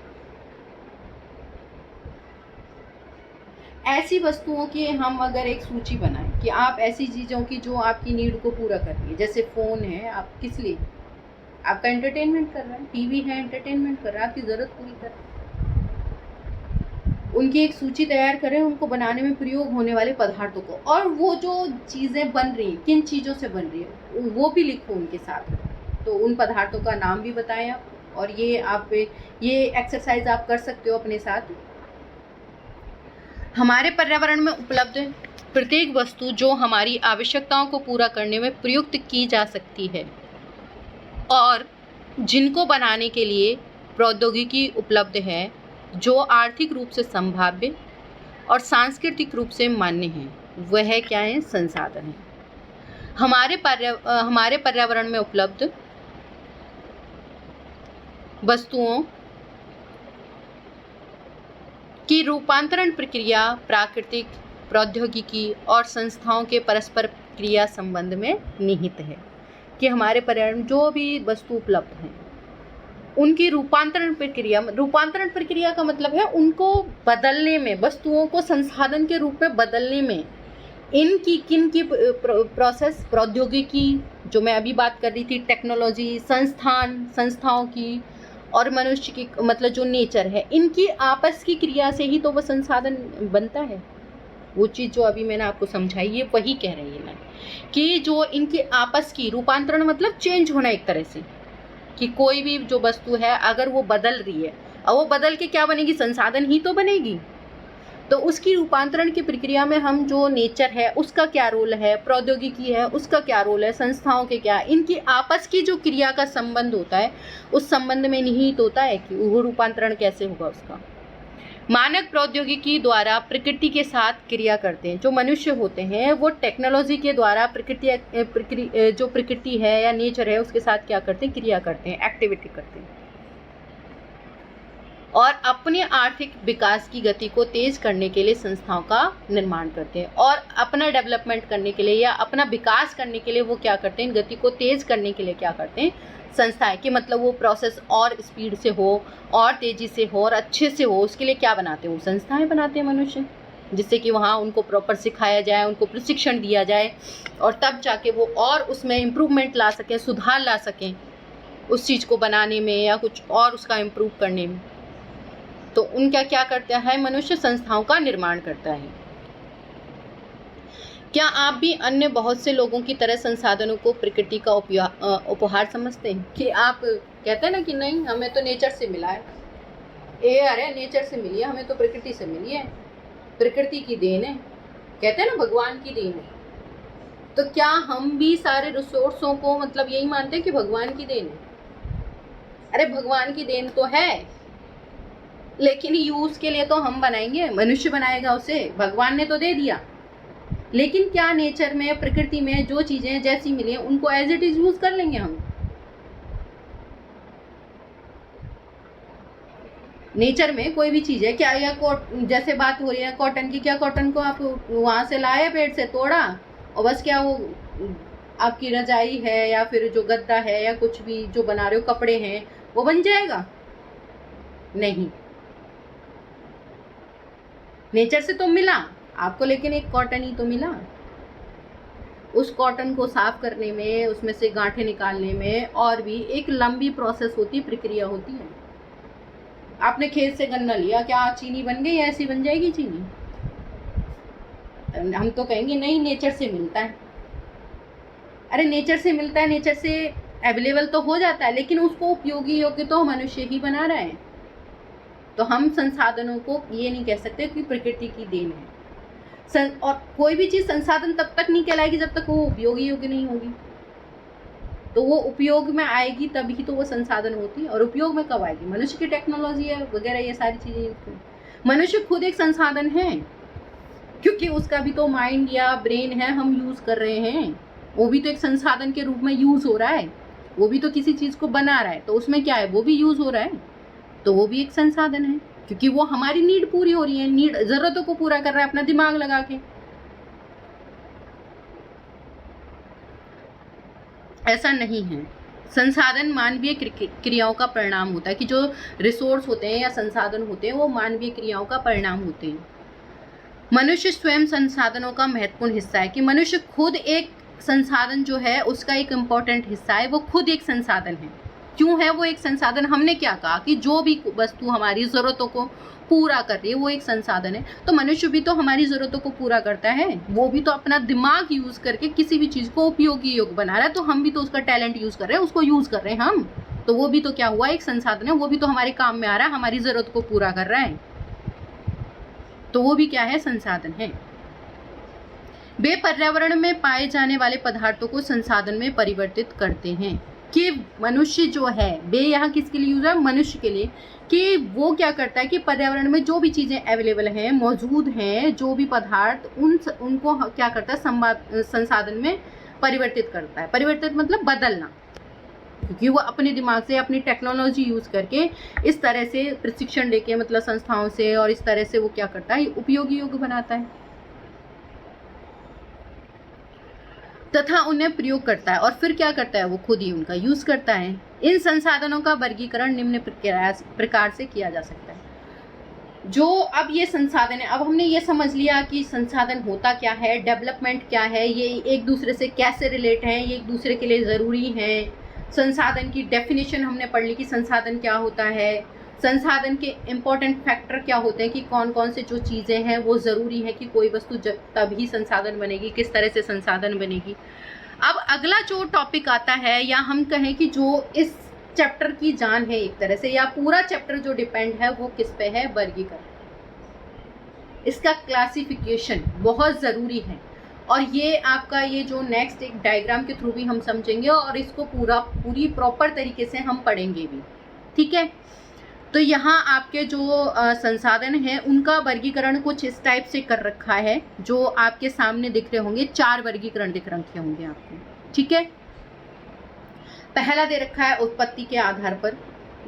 ऐसी वस्तुओं की हम अगर एक सूची बनाएं कि आप ऐसी चीज़ों की जो आपकी नीड को पूरा कर रही है, जैसे फ़ोन है, आप किस लिए, आपका एंटरटेनमेंट कर रहा है, टीवी है एंटरटेनमेंट कर रहा है, आपकी ज़रूरत पूरी कर रहा है, उनकी एक सूची तैयार करें, उनको बनाने में प्रयोग होने वाले पदार्थों को, और वो जो चीज़ें बन रही हैं किन चीज़ों से बन रही है वो भी लिखो उनके साथ। तो उन पदार्थों का नाम भी बताएं आप, और ये एक्सरसाइज आप कर सकते हो अपने साथ। हमारे पर्यावरण में उपलब्ध प्रत्येक वस्तु जो हमारी आवश्यकताओं को पूरा करने में प्रयुक्त की जा सकती है और जिनको बनाने के लिए प्रौद्योगिकी उपलब्ध है, जो आर्थिक रूप से संभाव्य और सांस्कृतिक रूप से मान्य हैं, वह क्या है, संसाधन है। हमारे पर्यावरण में उपलब्ध वस्तुओं की रूपांतरण प्रक्रिया प्राकृतिक, प्रौद्योगिकी और संस्थाओं के परस्पर क्रिया संबंध में निहित है। कि हमारे पर्यावरण जो भी वस्तु उपलब्ध हैं उनकी रूपांतरण प्रक्रिया का मतलब है उनको बदलने में, वस्तुओं को संसाधन के रूप में बदलने में किन की प्रोसेस, प्रौद्योगिकी जो मैं अभी बात कर रही थी, टेक्नोलॉजी, संस्थाओं की, और मनुष्य की, मतलब जो नेचर है, इनकी आपस की क्रिया से ही तो वो संसाधन बनता है। वो चीज़ जो अभी मैंने आपको समझाई है वही कह रही है मैं, कि जो इनकी आपस की रूपांतरण मतलब चेंज होना एक तरह से, कि कोई भी जो वस्तु है अगर वो बदल रही है, और वो बदल के क्या बनेगी, संसाधन ही तो बनेगी। तो उसकी रूपांतरण की प्रक्रिया में हम जो नेचर है उसका क्या रोल है, प्रौद्योगिकी है उसका क्या रोल है, संस्थाओं के क्या, इनकी आपस की जो क्रिया का संबंध होता है उस संबंध में निहित होता है कि वो रूपांतरण कैसे होगा उसका। मानक प्रौद्योगिकी द्वारा प्रकृति के साथ क्रिया करते हैं। जो मनुष्य होते हैं वो टेक्नोलॉजी के द्वारा जो प्रकृति है या नेचर है उसके साथ क्या करते हैं, क्रिया करते हैं, एक्टिविटी करते हैं, और अपने आर्थिक विकास की गति को तेज करने के लिए संस्थाओं का निर्माण करते हैं, और अपना डेवलपमेंट करने के लिए या अपना विकास करने के लिए वो क्या करते हैं, गति को तेज करने के लिए क्या करते हैं, संस्थाएं, कि मतलब वो प्रोसेस और स्पीड से हो, और तेज़ी से हो, और अच्छे से हो, उसके लिए क्या बनाते हैं, वो संस्थाएं बनाते हैं मनुष्य, जिससे कि वहाँ उनको प्रॉपर सिखाया जाए, उनको प्रशिक्षण दिया जाए, और तब जाके वो और उसमें इम्प्रूवमेंट ला सकें, सुधार ला सकें उस चीज़ को बनाने में या कुछ और उसका इम्प्रूव करने में। तो उनका क्या करता है, मनुष्य संस्थाओं का निर्माण करता है। क्या आप भी अन्य बहुत से लोगों की तरह संसाधनों को प्रकृति का उपहार समझते हैं? कि आप कहते हैं ना कि नहीं, हमें तो नेचर से मिला है, अरे नेचर से मिली है, हमें तो प्रकृति से मिली है, प्रकृति की देन है, कहते हैं ना भगवान की देन है। तो क्या हम भी सारे रिसोर्सों को मतलब यही मानते हैं कि भगवान की देन है? अरे भगवान की देन तो है, लेकिन यूज के लिए तो हम बनाएंगे, मनुष्य बनाएगा उसे, भगवान ने तो दे दिया। लेकिन क्या नेचर में, प्रकृति में जो चीजें जैसी मिली हैं उनको एज इट इज यूज कर लेंगे हम? नेचर में कोई भी चीज है क्या, या जैसे बात हो रही है कॉटन की, क्या कॉटन को आप वहां से लाए, पेड़ से तोड़ा और बस क्या वो आपकी रजाई है या फिर जो गद्दा है या कुछ भी जो बना रहे हो कपड़े हैं वो बन जाएगा? नहीं, नेचर से तो मिला आपको, लेकिन एक कॉटन ही तो मिला। उस कॉटन को साफ करने में, उसमें से गांठें निकालने में और भी एक लंबी प्रोसेस होती, प्रक्रिया होती है। आपने खेत से गन्ना लिया, क्या चीनी बन गई? ऐसी बन जाएगी चीनी? हम तो कहेंगे नहीं, नेचर से मिलता है। अरे नेचर से मिलता है, नेचर से अवेलेबल तो हो जाता है, लेकिन उसको उपयोगी योग्य तो मनुष्य ही बना रहा है। तो हम संसाधनों को ये नहीं कह सकते कि प्रकृति की देन है। और कोई भी चीज संसाधन तब तक नहीं कहलाएगी जब तक वो उपयोगी योग्य नहीं होगी। तो वो उपयोग में आएगी तभी तो वो संसाधन होती है। और उपयोग में कब आएगी? मनुष्य की टेक्नोलॉजी है वगैरह, ये सारी चीजें। मनुष्य खुद एक संसाधन है, क्योंकि उसका भी तो माइंड या ब्रेन है, हम यूज कर रहे हैं, वो भी तो एक संसाधन के रूप में यूज हो रहा है। वो भी तो किसी चीज को बना रहा है, तो उसमें क्या है, वो भी यूज हो रहा है, तो वो भी एक संसाधन है, क्योंकि वो हमारी नीड पूरी हो रही है, नीड जरूरतों को पूरा कर रहा है अपना दिमाग लगा के। ऐसा नहीं है। संसाधन मानवीय क्रियाओं का परिणाम होता है, कि जो रिसोर्स होते हैं या संसाधन होते हैं वो मानवीय क्रियाओं का परिणाम होते हैं। मनुष्य स्वयं संसाधनों का महत्वपूर्ण हिस्सा है, कि मनुष्य खुद एक संसाधन जो है उसका एक इम्पोर्टेंट हिस्सा है, वो खुद एक संसाधन है। क्यों है वो एक संसाधन? हमने क्या कहा कि जो भी वस्तु हमारी जरूरतों को पूरा कर रही है वो एक संसाधन है। तो मनुष्य भी तो हमारी जरूरतों को पूरा करता है, वो भी तो अपना दिमाग यूज करके किसी भी चीज को उपयोगी योग्य बना रहा है। तो हम भी तो उसका टैलेंट यूज कर रहे हैं, उसको यूज कर रहे हैं हम, तो वो भी तो क्या हुआ, एक संसाधन है। वो भी तो हमारे काम में आ रहा है, हमारी जरूरत को पूरा कर रहा है, तो वो भी क्या है, संसाधन है। वे पर्यावरण में पाए जाने वाले पदार्थों को संसाधन में परिवर्तित करते हैं। कि मनुष्य जो है, वे यहाँ किसके लिए यूज है, मनुष्य के लिए, कि वो क्या करता है कि पर्यावरण में जो भी चीजें अवेलेबल हैं, मौजूद हैं, जो भी पदार्थ, उनको क्या करता है, संसाधन में परिवर्तित करता है। परिवर्तित मतलब बदलना, क्योंकि वो अपने दिमाग से, अपनी टेक्नोलॉजी यूज करके इस तरह से प्रशिक्षण लेके, मतलब संस्थाओं से, और इस तरह से वो क्या करता है, उपयोगी योग्य बनाता है तथा उन्हें प्रयोग करता है। और फिर क्या करता है, वो खुद ही उनका यूज करता है। इन संसाधनों का वर्गीकरण निम्न प्रकार से किया जा सकता है। जो अब ये संसाधन है, अब हमने ये समझ लिया कि संसाधन होता क्या है, डेवलपमेंट क्या है, ये एक दूसरे से कैसे रिलेट हैं, ये एक दूसरे के लिए ज़रूरी हैं। संसाधन की डेफिनेशन हमने पढ़ ली कि संसाधन क्या होता है, संसाधन के इम्पोर्टेंट फैक्टर क्या होते हैं, कि कौन कौन से जो चीज़ें हैं वो ज़रूरी है कि कोई वस्तु जब तभी संसाधन बनेगी, किस तरह से संसाधन बनेगी। अब अगला जो टॉपिक आता है, या हम कहें कि जो इस चैप्टर की जान है एक तरह से, या पूरा चैप्टर जो डिपेंड है वो किस पे है, वर्गीकरण। इसका क्लासिफिकेशन बहुत ज़रूरी है, और ये आपका ये जो नेक्स्ट एक डायग्राम के थ्रू भी हम समझेंगे, और इसको पूरी प्रॉपर तरीके से हम पढ़ेंगे भी, ठीक है। तो यहाँ आपके जो संसाधन हैं उनका वर्गीकरण कुछ इस टाइप से कर रखा है, जो आपके सामने दिख रहे होंगे। 4 वर्गीकरण दिख रखे होंगे आपको, ठीक है। पहला दे रखा है उत्पत्ति के आधार पर,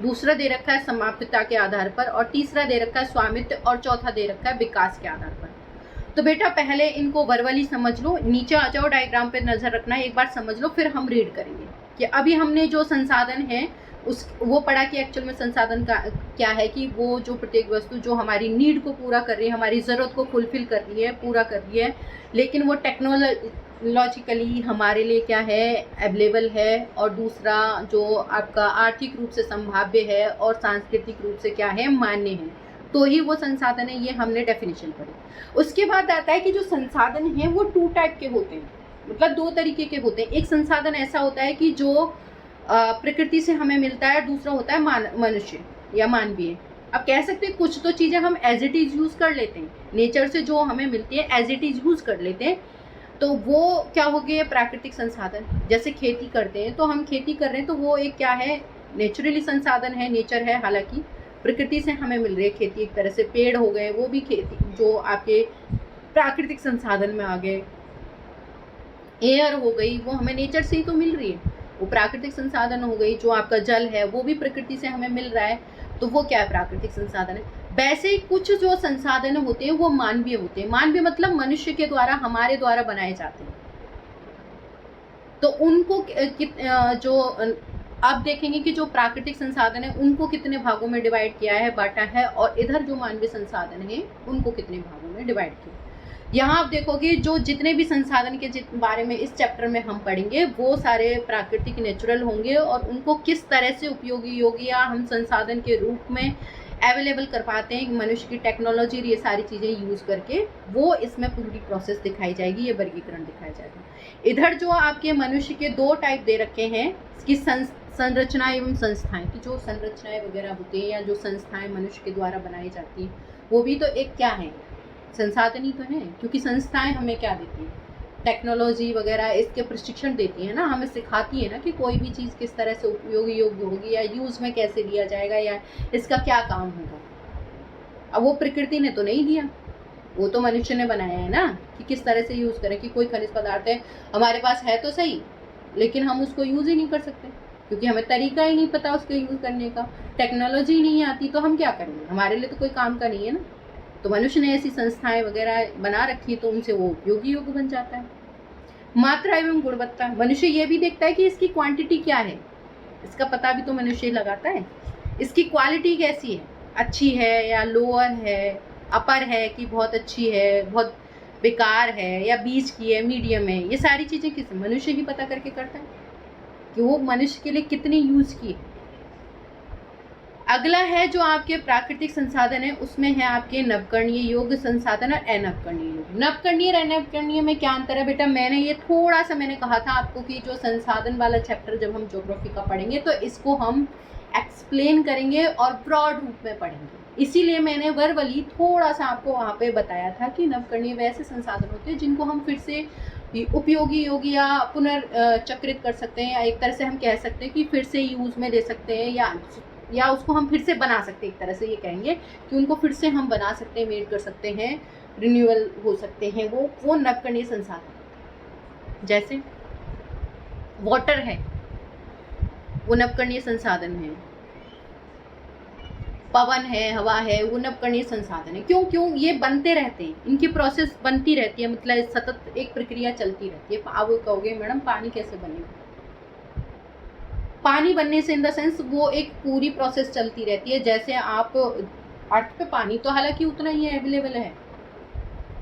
दूसरा दे रखा है समाप्तता के आधार पर, और तीसरा दे रखा है स्वामित्व, और चौथा दे रखा है विकास के आधार पर। तो बेटा पहले इनको वर्बली समझ लो, नीचे आ जाओ, डायग्राम पे नजर रखना, एक बार समझ लो, फिर हम रीड करेंगे। कि अभी हमने जो संसाधन है वो पढ़ा कि एक्चुअल में संसाधन का क्या है, कि वो जो प्रत्येक वस्तु जो हमारी नीड को पूरा कर रही है, हमारी ज़रूरत को फुलफिल कर रही है, पूरा कर रही है, लेकिन वो टेक्नोलॉजिकली हमारे लिए क्या है, अवेलेबल है। और दूसरा जो आपका आर्थिक रूप से संभाव्य है, और सांस्कृतिक रूप से क्या है, मान्य है, तो ही वो संसाधन है। ये हमने डेफिनेशन पढ़ी। उसके बाद आता है कि जो संसाधन है वो 2 टाइप के होते हैं, मतलब 2 तरीके के होते हैं। एक संसाधन ऐसा होता है कि जो प्रकृति से हमें मिलता है, दूसरा होता है मनुष्य या मानवीय। अब कह सकते हैं कुछ तो चीज़ें हम एज इट इज़ यूज़ कर लेते हैं, नेचर से जो हमें मिलती है एज इट इज़ यूज़ कर लेते हैं, तो वो क्या हो गया, प्राकृतिक संसाधन। जैसे खेती करते हैं, तो हम खेती कर रहे हैं तो वो एक क्या है, नेचुरली संसाधन है, नेचर है, हालांकि प्रकृति से हमें मिल रही है खेती एक तरह से। पेड़ हो गए, वो भी खेती जो आपके प्राकृतिक संसाधन में आ गए। एयर हो गई, वो हमें नेचर से ही तो मिल रही है, वो प्राकृतिक संसाधन हो गई। जो आपका जल है वो भी प्रकृति से हमें मिल रहा है, तो वो क्या है, प्राकृतिक संसाधन है। वैसे ही कुछ जो संसाधन होते हैं वो मानवीय होते हैं। मानवीय मतलब मनुष्य के द्वारा, हमारे द्वारा बनाए जाते हैं। तो उनको जो आप देखेंगे कि जो प्राकृतिक संसाधन है उनको कितने भागों में डिवाइड किया है, बांटा है, और इधर जो मानवीय संसाधन है उनको कितने भागों में डिवाइड किया। यहाँ आप देखोगे जो जितने भी संसाधन के बारे में इस चैप्टर में हम पढ़ेंगे वो सारे प्राकृतिक, नेचुरल होंगे, और उनको किस तरह से उपयोगी योगी या हम संसाधन के रूप में अवेलेबल कर पाते हैं मनुष्य की टेक्नोलॉजी, ये सारी चीज़ें यूज़ करके, वो इसमें पूरी प्रोसेस दिखाई जाएगी, ये वर्गीकरण दिखाया जाएगा। इधर जो आपके मनुष्य के दो टाइप दे रखे हैं, इसकी संरचना एवं संस्थाएं, कि जो संरचनाएं वगैरह होती हैं या जो संस्थाएं मनुष्य के द्वारा बनाई जाती हैं, वो भी तो एक क्या है, संसाधन ही तो है। क्योंकि संस्थाएं हमें क्या देती हैं, टेक्नोलॉजी वगैरह, इसके प्रशिक्षण देती है ना, हमें सिखाती है ना कि कोई भी चीज़ किस तरह से उपयोगी योग्य होगी, या यूज़ में कैसे लिया जाएगा, या इसका क्या काम होगा। अब वो प्रकृति ने तो नहीं दिया, वो तो मनुष्य ने बनाया है ना, कि किस तरह से यूज़ करें। कि कोई खनिज पदार्थ है हमारे पास है तो सही, लेकिन हम उसको यूज़ ही नहीं कर सकते, क्योंकि हमें तरीका ही नहीं पता उसको यूज़ करने का, टेक्नोलॉजी नहीं आती, तो हम क्या करेंगे, हमारे लिए तो कोई काम का नहीं है ना। तो मनुष्य ने ऐसी संस्थाएं वगैरह बना रखी, तो उनसे वो उपयोगी योग्य बन जाता है। मात्रा एवं गुणवत्ता, मनुष्य ये भी देखता है कि इसकी क्वांटिटी क्या है, इसका पता भी तो मनुष्य लगाता है। इसकी क्वालिटी कैसी है, अच्छी है या लोअर है, अपर है कि बहुत अच्छी है, बहुत बेकार है, या बीच की है, मीडियम है, ये सारी चीज़ें किस मनुष्य ही पता करके करता है कि वो मनुष्य के लिए कितनी यूज की है। अगला है जो आपके प्राकृतिक संसाधन है, उसमें है आपके नवकरणीय योग्य संसाधन और अनवकरणीय योग्य। नवकरणीय और अनवकरणीय में क्या अंतर है बेटा, मैंने ये थोड़ा सा मैंने कहा था आपको कि जो संसाधन वाला चैप्टर जब हम ज्योग्राफी का पढ़ेंगे तो इसको हम एक्सप्लेन करेंगे और ब्रॉड रूप में पढ़ेंगे, इसीलिए मैंने वर्बली थोड़ा सा आपको वहाँ पे बताया था कि नवकरणीय वैसे संसाधन होते हैं जिनको हम फिर से उपयोगी योगी या पुनर्चक्रित कर सकते हैं, या एक तरह से हम कह सकते हैं कि फिर से यूज़ में ले सकते हैं, या उसको हम फिर से बना सकते हैं। एक तरह से ये कहेंगे कि उनको फिर से हम बना सकते हैं, मेड कर सकते हैं, रिन्यूअल हो सकते हैं, वो नवकरणीय संसाधन। जैसे वाटर है, वो नवकरणीय संसाधन है, पवन है, हवा है, वो नवकरणीय संसाधन है। क्यों ये बनते रहते हैं, इनकी प्रोसेस बनती रहती है, मतलब सतत एक प्रक्रिया चलती रहती है। आप कहोगे मैडम पानी कैसे बनेगा, पानी बनने से इन द सेंस वो एक पूरी प्रोसेस चलती रहती है। जैसे आप अर्थ पे पानी तो हालांकि उतना ही अवेलेबल है,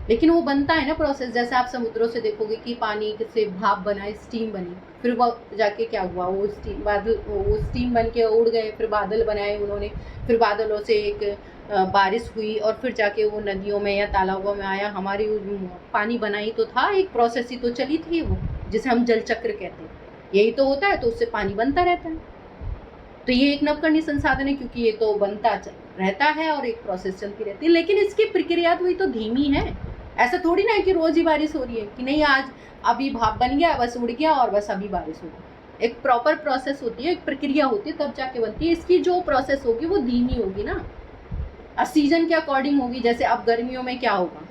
लेकिन वो बनता है ना प्रोसेस। जैसे आप समुद्रों से देखोगे कि पानी से भाप बना, स्टीम बनी, फिर वो जाके क्या हुआ, वो स्टीम बन के उड़ गए, फिर बादल बनाए उन्होंने, फिर बादलों से एक बारिश हुई, और फिर जाके वो नदियों में या तालाबों में आया। हमारी पानी बनाई तो था, एक प्रोसेस ही तो चली थी वो, जिसे हम जल चक्र कहते हैं। यही तो होता है, तो उससे पानी बनता रहता है। तो ये एक नवकरणीय संसाधन है, क्योंकि ये तो बनता रहता है और एक प्रोसेस चलती रहती है। लेकिन इसकी प्रक्रिया तो तो धीमी है। ऐसा थोड़ी ना है कि रोज ही बारिश हो रही है, कि नहीं आज अभी भाप बन गया, बस उड़ गया और बस अभी बारिश होगी। एक प्रॉपर प्रोसेस होती है, एक प्रक्रिया होती है, तब जाके बनती है। इसकी जो प्रोसेस होगी वो धीमी होगी ना, सीजन के अकॉर्डिंग होगी। जैसे अब गर्मियों में क्या होगा,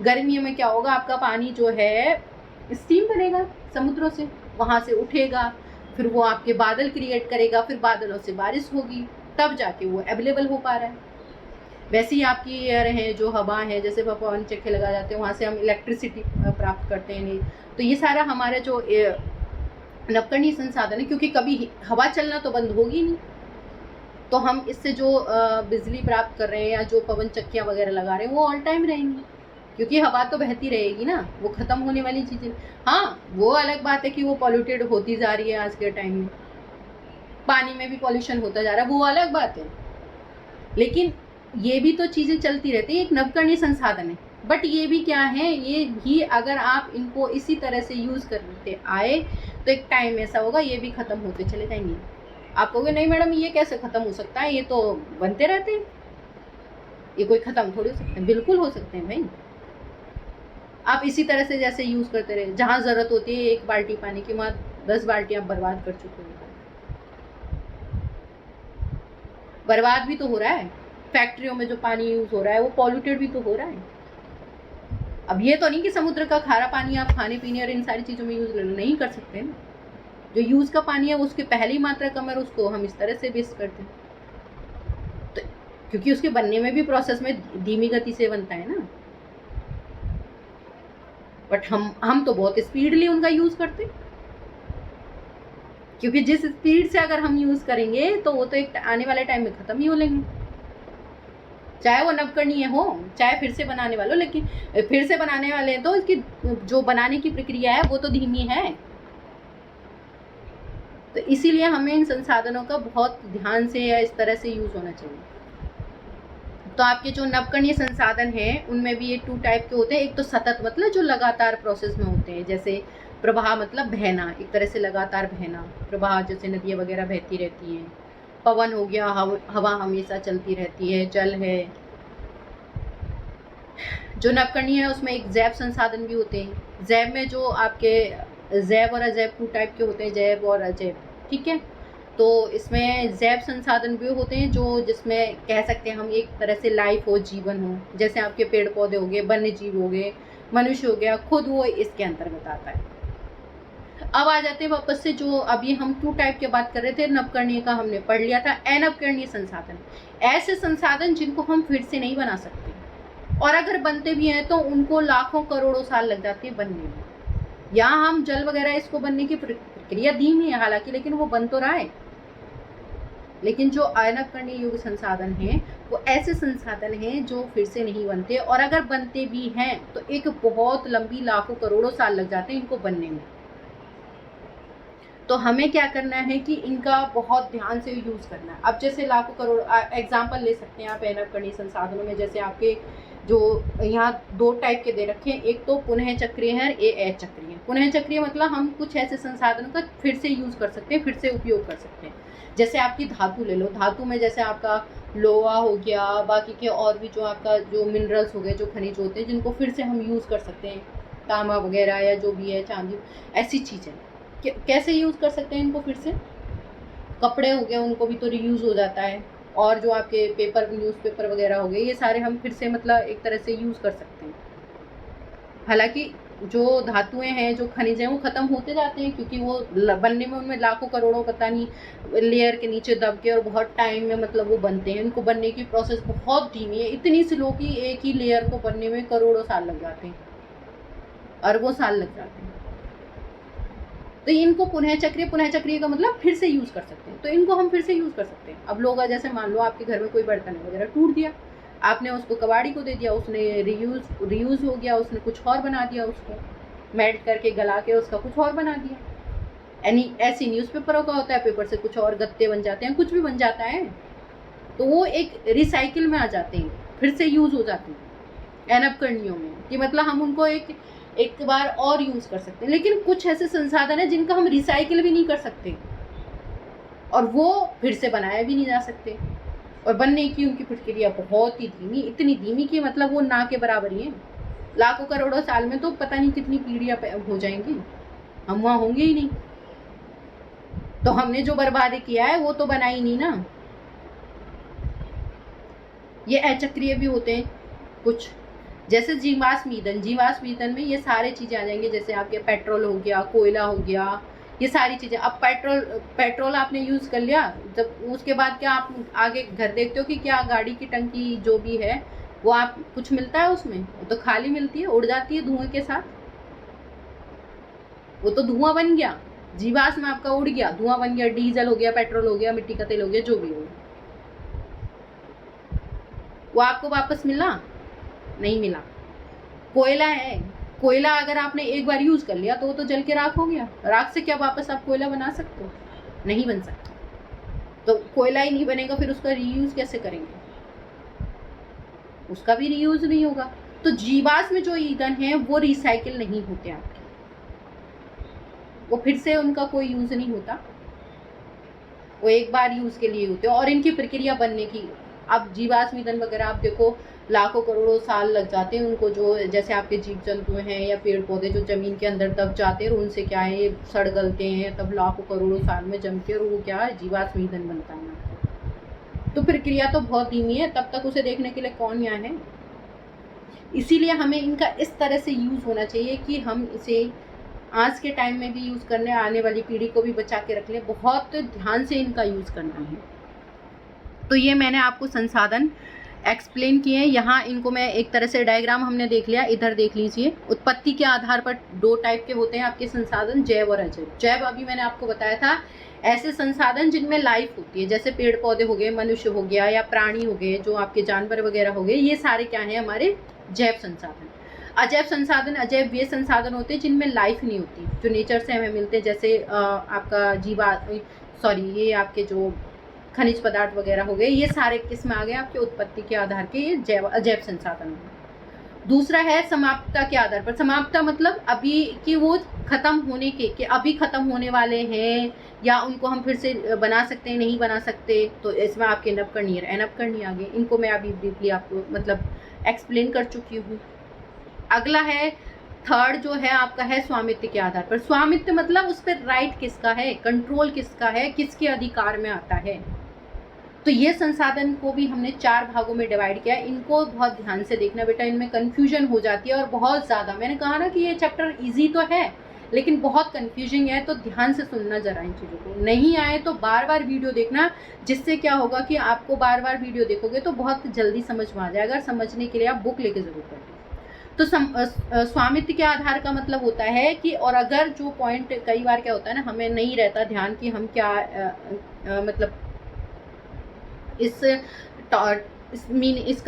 गर्मियों में क्या होगा, आपका पानी जो है स्टीम बनेगा समुद्रों से, वहाँ से उठेगा, फिर वो आपके बादल क्रिएट करेगा, फिर बादलों से बारिश होगी, तब जाके वो अवेलेबल हो पा रहा है। वैसे ही आपकी एयर है, जो हवा है, जैसे पवन चक्के लगा जाते हैं, वहाँ से हम इलेक्ट्रिसिटी प्राप्त करते हैं। नहीं तो ये सारा हमारे जो नवकरणीय संसाधन है, क्योंकि कभी हवा चलना तो बंद होगी नहीं, तो हम इससे जो बिजली प्राप्त कर रहे हैं या जो पवन चक्कियाँ वगैरह लगा रहे हैं वो ऑल टाइम रहेंगी, क्योंकि हवा तो बहती रहेगी ना, वो ख़त्म होने वाली चीज़ें। हाँ, वो अलग बात है कि वो पॉल्यूटेड होती जा रही है आज के टाइम में, पानी में भी पॉल्यूशन होता जा रहा है, वो अलग बात है। लेकिन ये भी तो चीज़ें चलती रहती है, एक नवकरणीय संसाधन है। बट ये भी क्या है, ये भी अगर आप इनको इसी तरह से यूज़ करते आए तो एक टाइम ऐसा होगा ये भी ख़त्म होते चले जाएंगे। आप कहोगे नहीं मैडम ये कैसे ख़त्म हो सकता है, ये तो बनते रहते हैं, ये कोई ख़त्म थोड़ी हो सकते हैं। बिल्कुल हो सकते हैं भाई। आप इसी तरह से जैसे यूज़ करते रहे, जहाँ ज़रूरत होती है 1 बाल्टी पानी की, वहाँ 10 बाल्टी आप बर्बाद कर चुके हो। बर्बाद भी तो हो रहा है। फैक्ट्रियों में जो पानी यूज़ हो रहा है वो पॉल्यूटेड भी तो हो रहा है। अब ये तो नहीं कि समुद्र का खारा पानी आप खाने पीने और इन सारी चीज़ों में यूज़ नहीं कर सकते ना। जो यूज़ का पानी है उसकी पहली मात्रा कम है, उसको हम इस तरह से वेस्ट करते हैं। तो क्योंकि उसके बनने में भी प्रोसेस में धीमी गति से बनता है ना, बट हम तो बहुत स्पीडली उनका यूज़ करते हैं। क्योंकि जिस स्पीड से अगर हम यूज़ करेंगे तो वो तो एक आने वाले टाइम में ख़त्म ही हो लेंगे, चाहे वो नवकरणीय हो चाहे फिर से बनाने वालों। लेकिन फिर से बनाने वाले हैं तो इसकी जो बनाने की प्रक्रिया है वो तो धीमी है। तो इसीलिए हमें इन संसाधनों का बहुत ध्यान से या इस तरह से यूज़ होना चाहिए। तो आपके जो नवकरणीय संसाधन हैं उनमें भी ये 2 टाइप के होते हैं। एक तो सतत मतलब जो लगातार प्रोसेस में होते हैं, जैसे प्रवाह मतलब बहना, एक तरह से लगातार बहना, प्रवाह जैसे नदियाँ वगैरह बहती रहती हैं। पवन हो गया, हवा हमेशा चलती रहती है, जल है। जो नवकरणीय है उसमें एक जैव संसाधन भी होते हैं। जैव में जो आपके जैव और अजैव 2 टाइप के होते हैं, जैव और अजैव, ठीक है। तो इसमें जैव संसाधन भी होते हैं जो जिसमें कह सकते हैं हम एक तरह से लाइफ हो, जीवन हो, जैसे आपके पेड़ पौधे हो गए, वन्य जीव हो गए, मनुष्य हो गया, खुद वो इसके अंतर्गत आता है। अब आ जाते हैं वापस से जो अभी हम 2 टाइप की बात कर रहे थे, नवकरणीय का हमने पढ़ लिया था। अनवकरणीय संसाधन, ऐसे संसाधन जिनको हम फिर से नहीं बना सकते, और अगर बनते भी हैं तो उनको लाखों करोड़ों साल लग जाते हैं बनने में। यहाँ हम जल वगैरह इसको बनने की प्रक्रिया धीमी है हालांकि, लेकिन वो बन तो रहा है। लेकिन जो अनवकरणीय युग संसाधन हैं वो ऐसे संसाधन हैं जो फिर से नहीं बनते, और अगर बनते भी हैं तो एक बहुत लंबी लाखों करोड़ों साल लग जाते हैं इनको बनने में। तो हमें क्या करना है कि इनका बहुत ध्यान से यूज़ करना है। अब जैसे लाखों करोड़ एग्जाम्पल ले सकते हैं आप अनवकरणीय संसाधनों में, जैसे आपके जो यहाँ 2 टाइप के दे रखे हैं, एक तो पुनः चक्रीय है, एक अचक्रीय। पुनः चक्रीय मतलब हम कुछ ऐसे संसाधनों का फिर से यूज़ कर सकते हैं, फिर से उपयोग कर सकते हैं। जैसे आपकी धातु ले लो, धातु में जैसे आपका लोहा हो गया, बाकी के और भी जो आपका जो मिनरल्स हो गए, जो खनिज होते हैं जिनको फिर से हम यूज़ कर सकते हैं, तांबा वगैरह या जो भी है, चांदी, ऐसी चीज़ें कैसे यूज़ कर सकते हैं इनको फिर से। कपड़े हो गए, उनको भी तो रीयूज़ हो जाता है, और जो आपके पेपर, न्यूज़पेपर वगैरह हो गए, ये सारे हम फिर से मतलब एक तरह से यूज़ कर सकते हैं। हालांकि जो धातुएं हैं, जो खनिज हैं, वो ख़त्म होते जाते हैं क्योंकि वो बनने में उनमें लाखों करोड़ों पता नहीं लेयर के नीचे दब के और बहुत टाइम में मतलब वो बनते हैं। इनको बनने की प्रोसेस बहुत धीमी है, इतनी स्लो कि एक ही लेयर को बनने में करोड़ों साल लग जाते हैं, अरबों साल लग जाते हैं। तो इनको पुनः चक्रीय का मतलब फिर से यूज़ कर सकते हैं, तो इनको हम फिर से यूज़ कर सकते हैं। अब लोग जैसे मान लो आपके घर में कोई बर्तन वगैरह टूट दिया, आपने उसको कबाड़ी को दे दिया, उसने रीयूज़ हो गया, उसने कुछ और बना दिया, उसको मेल्ट करके गला के उसका कुछ और बना दिया। ऐसी न्यूज़पेपरों का होता है, पेपर से कुछ और गत्ते बन जाते हैं, कुछ भी बन जाता है, तो वो एक रिसाइकिल में आ जाते हैं, फिर से यूज़ हो जाते हैं अनवकरणीयों में, कि मतलब हम उनको एक बार और यूज़ कर सकते हैं। लेकिन कुछ ऐसे संसाधन है जिनका हम रिसाइकिल भी नहीं कर सकते और वो फिर से बनाया भी नहीं जा सकते, और बनने की उनकी प्रक्रिया बहुत ही धीमी, इतनी धीमी कि मतलब वो ना के बराबर ही है। लाखों करोड़ों साल में तो पता नहीं कितनी पीढ़ियाँ हो जाएंगी, हम वहाँ होंगे ही नहीं। तो हमने जो बर्बादी किया है वो तो बना ही नहीं ना। ये अचक्रीय भी होते हैं कुछ, जैसे जीवाश्म ईंधन में ये सारी चीज़ें आ जाएंगी, जैसे आपके पेट्रोल हो गया, कोयला हो गया, ये सारी चीज़ें। अब पेट्रोल आपने यूज़ कर लिया, जब उसके बाद क्या आप आगे घर देखते हो कि क्या गाड़ी की टंकी जो भी है वो आप कुछ मिलता है उसमें, वो तो खाली मिलती है, उड़ जाती है धुएं के साथ, वो तो धुआं बन गया, जीवाश्म आपका उड़ गया, धुआं बन गया, डीजल हो गया, पेट्रोल हो गया, मिट्टी का तेल हो गया, जो भी हो, वो आपको वापस मिला नहीं मिला। कोयला है, कोयला अगर आपने एक बार यूज़ कर लिया तो वो तो जल के राख हो गया, राख से क्या वापस आप कोयला बना सकते हो? नहीं बन सकता। तो कोयला ही नहीं बनेगा, फिर उसका रीयूज़ कैसे करेंगे? उसका भी रीयूज़ नहीं होगा। तो जीवाश्म में जो ईंधन है वो रिसाइकिल नहीं होते आपके, वो फिर से उनका कोई यूज़ नहीं होता, वो एक बार यूज़ के लिए होते हैं, और इनकी प्रक्रिया बनने की अब जीवाश्म ईंधन वगैरह आप देखो लाखों करोड़ों साल लग जाते हैं उनको, जो जैसे आपके जीव जंतु हैं या पेड़ पौधे जो ज़मीन के अंदर दब जाते हैं और उनसे क्या है ये सड़ गलते हैं, तब लाखों करोड़ों साल में जम के और वो क्या है जीवाश्म ईंधन बनता है। तो प्रक्रिया तो बहुत धीमी है, तब तक उसे देखने के लिए कौन यहाँ है। इसीलिए हमें इनका इस तरह से यूज़ होना चाहिए कि हम इसे आज के टाइम में भी यूज़ करने, आने वाली पीढ़ी को भी बचा के रख लें। बहुत ध्यान से इनका यूज़ करना है। तो ये मैंने आपको संसाधन एक्सप्लेन किए हैं। यहाँ इनको मैं एक तरह से डायग्राम हमने देख लिया, इधर देख लीजिए। उत्पत्ति के आधार पर 2 टाइप के होते हैं आपके संसाधन, जैव और अजैव। जैव अभी मैंने आपको बताया था ऐसे संसाधन जिनमें लाइफ होती है, जैसे पेड़ पौधे हो गए, मनुष्य हो गया या प्राणी हो गए, जो आपके जानवर वगैरह हो गए, ये सारे क्या हैं हमारे जैव संसाधन। अजैव संसाधन, अजैव ये संसाधन होते हैं जिनमें लाइफ नहीं होती, जो नेचर से हमें मिलते हैं, जैसे आपका ये आपके जो खनिज पदार्थ वगैरह हो गए, ये सारे किस में आ गए आपके उत्पत्ति के आधार के, ये जैव अजैव संसाधन हो। दूसरा है समाप्तता के आधार पर। समाप्तता मतलब अभी कि वो खत्म होने के, कि अभी खत्म होने वाले हैं या उनको हम फिर से बना सकते हैं, नहीं बना सकते। तो इसमें आपके नवकरणीय, अनवकरणीय आ गए। इनको मैं अभी ब्रीफली आपको मतलब एक्सप्लेन कर चुकी हूँ। अगला है थर्ड जो है आपका है स्वामित्व के आधार पर। स्वामित्व मतलब उस पर राइट किसका है, कंट्रोल किसका है, किसके अधिकार में आता है। तो ये संसाधन को भी हमने 4 भागों में डिवाइड किया। इनको बहुत ध्यान से देखना बेटा, इनमें कंफ्यूजन हो जाती है और बहुत ज़्यादा। मैंने कहा ना कि ये चैप्टर इजी तो है लेकिन बहुत कंफ्यूजिंग है, तो ध्यान से सुनना जरा इन चीज़ों को। नहीं आए तो बार बार वीडियो देखना, जिससे क्या होगा कि आपको बार बार वीडियो देखोगे तो बहुत जल्दी समझ में आ जाएगा। समझने के लिए आप बुक लेके जरूर पढ़ें। तो स्वामित्व के आधार का मतलब होता है कि, और अगर जो पॉइंट कई बार क्या होता है ना, हमें नहीं रहता ध्यान कि हम क्या मतलब इसका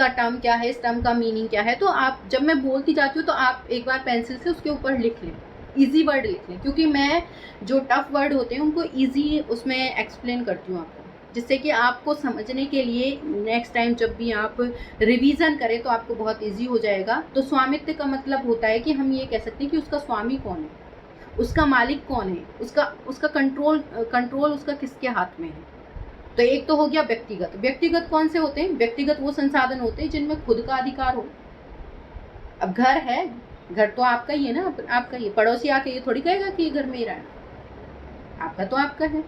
टर्म क्या है, इस टर्म का मीनिंग क्या है। तो आप जब मैं बोलती जाती हूँ तो आप एक बार पेंसिल से उसके ऊपर लिख लें, इजी वर्ड लिख लें, क्योंकि मैं जो टफ वर्ड होते हैं उनको इजी उसमें एक्सप्लेन करती हूँ आपको, जिससे कि आपको समझने के लिए नेक्स्ट टाइम जब भी आप रिवीजन करें तो आपको बहुत इजी हो जाएगा। तो स्वामित्व का मतलब होता है कि हम ये कह सकते हैं कि उसका स्वामी कौन है, उसका मालिक कौन है, उसका कंट्रोल उसका किसके हाथ में है। तो एक तो हो गया व्यक्तिगत। व्यक्तिगत कौन से होते हैं? व्यक्तिगत वो संसाधन होते हैं जिनमें खुद का अधिकार हो। अब घर है, घर तो आपका ही है ना, आपका ही। पड़ोसी आके ये थोड़ी कहेगा कि ये घर मेरा है, आपका तो आपका है।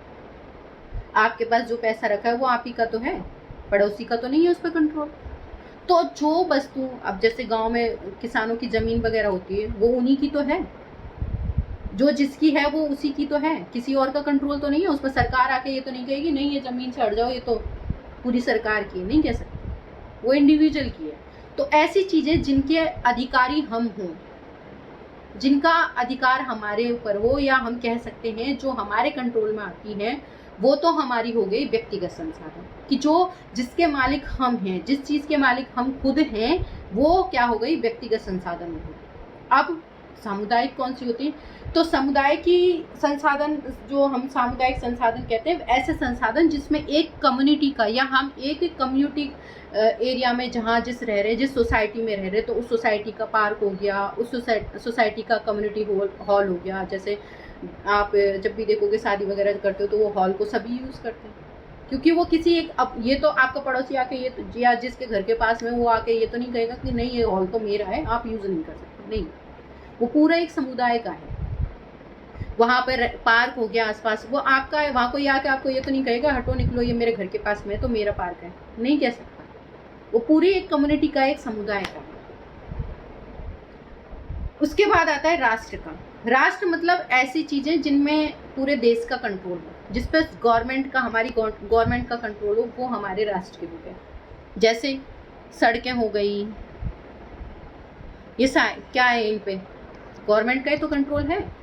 आपके पास जो पैसा रखा है वो आप ही का तो है, पड़ोसी का तो नहीं है उस पर कंट्रोल। तो जो वस्तु, अब जैसे गांव में किसानों की जमीन वगैरह होती है वो उन्हीं की तो है, जो जिसकी है वो उसी की तो है, किसी और का कंट्रोल तो नहीं है उस पर। सरकार आके ये तो नहीं कहेगी नहीं ये ज़मीन से हट जाओ, ये तो पूरी सरकार की है, नहीं कह सकते, वो इंडिविजुअल की है। तो ऐसी चीज़ें जिनके अधिकारी हम हों, जिनका अधिकार हमारे ऊपर हो, या हम कह सकते हैं जो हमारे कंट्रोल में आती हैं, वो तो हमारी हो गई व्यक्तिगत संसाधन, कि जो जिसके मालिक हम हैं, जिस चीज़ के मालिक हम खुद हैं, वो क्या हो गई व्यक्तिगत संसाधन हो गई। अब सामुदायिक कौन सी होती है? तो समुदाय की संसाधन, जो हम सामुदायिक संसाधन कहते हैं, ऐसे संसाधन जिसमें एक कम्युनिटी का, या हम एक कम्युनिटी एरिया में जहाँ जिस रह रहे, जिस सोसाइटी में रह रहे, तो उस सोसाइटी का पार्क हो गया, उस सोसाइटी का कम्युनिटी हॉल हो गया। जैसे आप जब भी देखोगे शादी वगैरह करते हो तो वो हॉल को सभी यूज़ करते हैं, क्योंकि वो किसी एक, अब ये तो आपका पड़ोसी आके ये तो, या जिसके घर के पास में वो आके ये तो नहीं कहेगा कि नहीं ये हॉल तो मेरा है, आप यूज़ नहीं कर सकते, नहीं, वो पूरा एक समुदाय का है। वहाँ पर पार्क हो गया आसपास, वो आपका है, वहाँ कोई आके आपको ये तो नहीं कहेगा हटो निकलो ये मेरे घर के पास में तो मेरा पार्क है, नहीं कह सकता। वो पूरी एक कम्युनिटी का, एक समुदाय का। उसके बाद आता है राष्ट्र का। राष्ट्र मतलब ऐसी चीज़ें जिनमें पूरे देश का कंट्रोल हो, जिस पर गवर्नमेंट का, हमारी गवर्नमेंट का कंट्रोल हो, वो हमारे राष्ट्र के हो गए। जैसे सड़कें हो गई, ये क्या है, इन पे गवर्नमेंट का ही तो कंट्रोल है।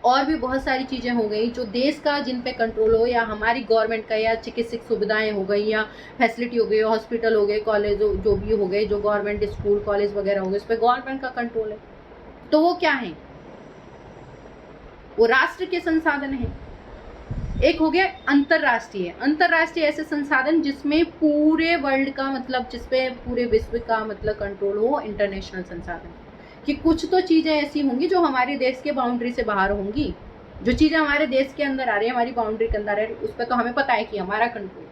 और भी बहुत सारी चीज़ें हो गई जो देश का, जिन पे कंट्रोल हो, या हमारी गवर्नमेंट का, या चिकित्सक सुविधाएं हो गई, या फैसिलिटी हो गई, हॉस्पिटल हो गए, कॉलेज जो भी हो गए, जो गवर्नमेंट स्कूल कॉलेज वगैरह हो गए, उस पर गवर्नमेंट का कंट्रोल है। तो वो क्या है? वो राष्ट्र के संसाधन है। एक हो गया अंतर्राष्ट्रीय। अंतर्राष्ट्रीय ऐसे संसाधन जिसमें पूरे वर्ल्ड का मतलब, जिसपे पूरे विश्व का मतलब कंट्रोल हो, इंटरनेशनल संसाधन। कि कुछ तो चीज़ें ऐसी होंगी जो हमारे देश के बाउंड्री से बाहर होंगी, जो चीज़ें हमारे देश के अंदर आ रही है, हमारी बाउंड्री के अंदर आ रही है, उस पर तो हमें पता है कि हमारा कंट्रोल।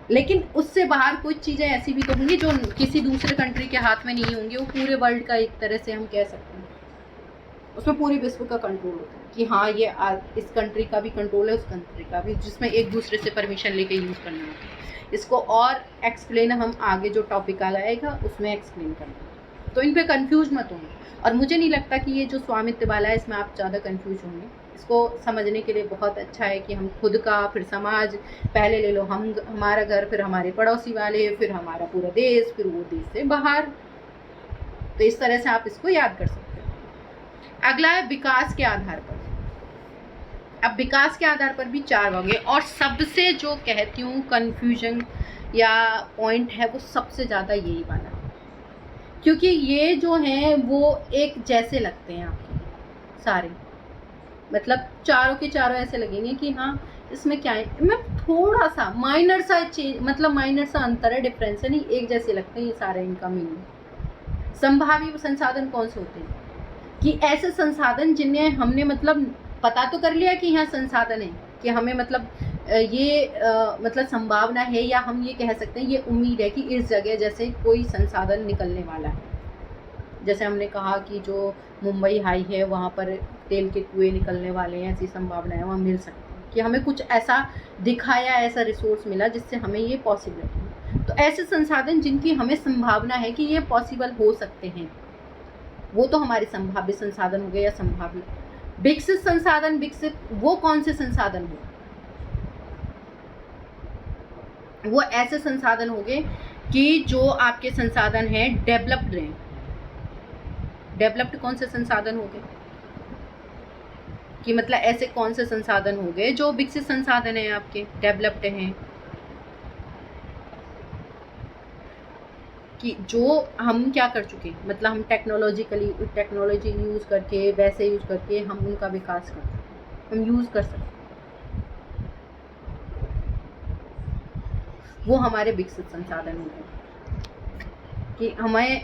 लेकिन उससे बाहर कुछ चीज़ें ऐसी भी तो होंगी जो किसी दूसरे कंट्री के हाथ में नहीं होंगी, वो पूरे वर्ल्ड का एक तरह से हम कह सकते हैं, उसमें पूरे विश्व का कंट्रोल होता है कि हाँ ये इस कंट्री का भी कंट्रोल है, उस कंट्री का भी, जिसमें एक दूसरे से परमिशन लेके यूज़ करना होता है। इसको और एक्सप्लेन हम आगे जो टॉपिक आएगा उसमें एक्सप्लेन करेंगे, तो इन पे कंफ्यूज मत होंगे। और मुझे नहीं लगता कि ये जो स्वामित्व वाला है इसमें आप ज़्यादा कंफ्यूज होंगे। इसको समझने के लिए बहुत अच्छा है कि हम खुद का, फिर समाज, पहले ले लो हम, हमारा घर, फिर हमारे पड़ोसी वाले, फिर हमारा पूरा देश, फिर वो देश से बाहर। तो इस तरह से आप इसको याद कर सकते हो। अगला है विकास के आधार पर। अब विकास के आधार पर भी 4 होंगे, और सबसे जो कहती हूँ कन्फ्यूजन या पॉइंट है वो सबसे ज़्यादा यही वाला, क्योंकि ये जो हैं वो एक जैसे लगते हैं आपके सारे, मतलब चारों के चारों ऐसे लगेंगे कि हाँ इसमें क्या है, मैं थोड़ा सा माइनर सा चेंज, मतलब माइनर सा अंतर है, डिफरेंस है, नहीं एक जैसे लगते हैं ये सारे इनका मीनिंग। संभावी संसाधन कौन से होते हैं, कि ऐसे संसाधन जिन्हें हमने मतलब पता तो कर लिया कि यहाँ संसाधन है, कि हमें मतलब मतलब संभावना है, या हम ये कह सकते हैं ये उम्मीद है कि इस जगह जैसे कोई संसाधन निकलने वाला है। जैसे हमने कहा कि जो मुंबई हाई है वहाँ पर तेल के कुएं निकलने वाले हैं, ऐसी संभावना है वहाँ मिल सकती है, कि हमें कुछ ऐसा दिखाया, ऐसा रिसोर्स मिला जिससे हमें ये पॉसिबल है। तो ऐसे संसाधन जिनकी हमें संभावना है कि ये पॉसिबल हो सकते हैं, वो तो हमारे संभाव्य संसाधन हो गए या संभाव्य। विकसित संसाधन, विकसित वो कौन से संसाधन हो, वो ऐसे संसाधन हो गए कि जो आपके संसाधन हैं डेवलप्ड हैं। डेवलप्ड कौन से संसाधन हो गए, कि मतलब ऐसे कौन से संसाधन हो गए जो विकसित संसाधन हैं आपके, डेवलप्ड हैं, कि जो हम क्या कर चुके, मतलब हम टेक्नोलॉजी यूज़ करके, वैसे यूज़ करके हम उनका विकास कर चुके, हम यूज़ कर सकते, वो हमारे विकसित संसाधन हो गए। कि हमें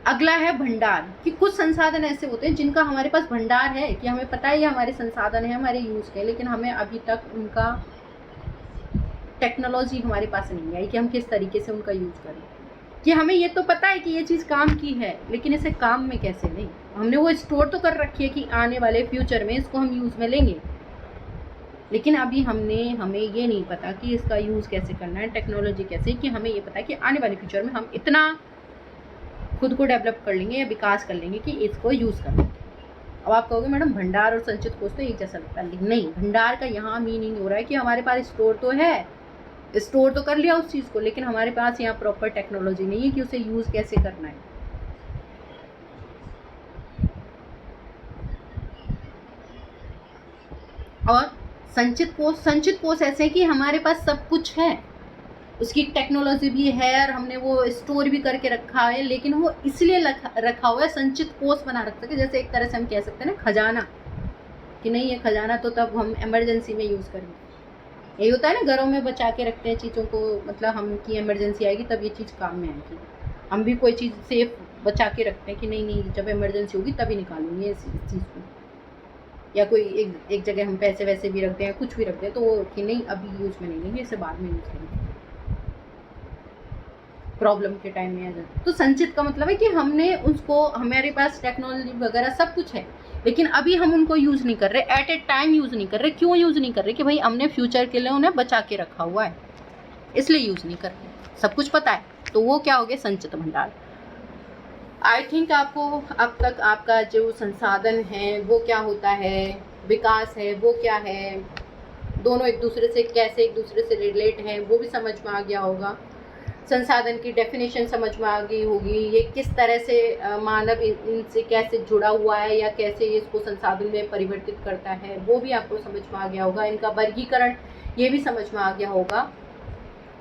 अगला है भंडार, कि कुछ संसाधन ऐसे होते हैं जिनका हमारे पास भंडार है, कि हमें पता है ये हमारे संसाधन है, हमारे यूज़ के, लेकिन हमें अभी तक उनका टेक्नोलॉजी हमारे पास नहीं आई कि हम किस तरीके से उनका यूज़ करें। कि हमें ये तो पता है कि ये चीज़ काम की है, लेकिन इसे काम में कैसे लें, हमने वो स्टोर तो कर रखी है कि आने वाले फ्यूचर में इसको हम यूज़ में लेंगे, लेकिन अभी हमें ये नहीं पता कि इसका यूज़ कैसे करना है, टेक्नोलॉजी कैसे, कि हमें ये पता है कि आने वाले फ्यूचर में हम इतना खुद को डेवलप कर लेंगे या विकास कर लेंगे कि इसको यूज़ कर लेंगे। अब आप कहोगे मैडम भंडार और संचित कोष तो एक जैसा लगता है, नहीं, भंडार का यहाँ मीनिंग हो रहा है कि हमारे पास स्टोर तो है, स्टोर तो कर लिया उस चीज़ को, लेकिन हमारे पास यहाँ प्रॉपर टेक्नोलॉजी नहीं है कि उसे यूज़ कैसे करना है। और संचित कोष ऐसे कि हमारे पास सब कुछ है, उसकी टेक्नोलॉजी भी है और हमने वो स्टोर भी करके रखा है, लेकिन वो इसलिए रखा हुआ है, संचित कोष बना रखता है, जैसे एक तरह से हम कह सकते हैं ना खजाना, कि नहीं ये खजाना तो तब हम इमरजेंसी में यूज़ करेंगे। यही होता है ना, घरों में बचा के रखते हैं चीज़ों को, मतलब हम की इमरजेंसी आएगी तब ये चीज़ काम में आएगी। हम भी कोई चीज़ सेफ बचा के रखते हैं कि नहीं जब इमरजेंसी होगी तभी निकालूंगी इस चीज़ को, या कोई एक जगह हम पैसे वैसे भी रखते हैं, कुछ भी रखते हैं, तो वो कि नहीं अभी यूज़ में नहीं लेंगे, इसे बाद में यूज़ करेंगे, प्रॉब्लम के टाइम में आ जाता। तो संचित का मतलब है कि हमने उसको, हमारे पास टेक्नोलॉजी वगैरह सब कुछ है, लेकिन अभी हम उनको यूज़ नहीं कर रहे, एट ए टाइम यूज़ नहीं कर रहे। क्यों यूज़ नहीं कर रहे, कि भाई हमने फ्यूचर के लिए उन्हें बचा के रखा हुआ है, इसलिए यूज़ नहीं कर रहे, सब कुछ पता है, तो वो क्या हो गया संचित भंडार। आई थिंक आपको अब तक आपका जो संसाधन है वो क्या होता है, विकास है वो क्या है, दोनों एक दूसरे से कैसे एक दूसरे से रिलेट हैं वो भी समझ में आ गया होगा। संसाधन की डेफिनेशन समझ में आ गई होगी, ये किस तरह से मानव इनसे कैसे जुड़ा हुआ है या कैसे ये इसको संसाधन में परिवर्तित करता है वो भी आपको समझ में आ गया होगा। इनका वर्गीकरण ये भी समझ में आ गया होगा।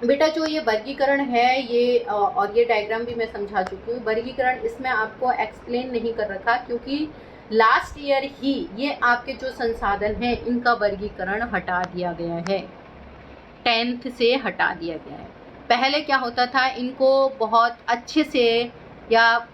बेटा जो ये वर्गीकरण है ये और ये डायग्राम भी मैं समझा चुकी हूँ। वर्गीकरण इसमें आपको एक्सप्लेन नहीं कर रखा, क्योंकि लास्ट ईयर ही ये आपके जो संसाधन हैं इनका वर्गीकरण हटा दिया गया है, 10th से हटा दिया गया है। पहले क्या होता था, इनको बहुत अच्छे से या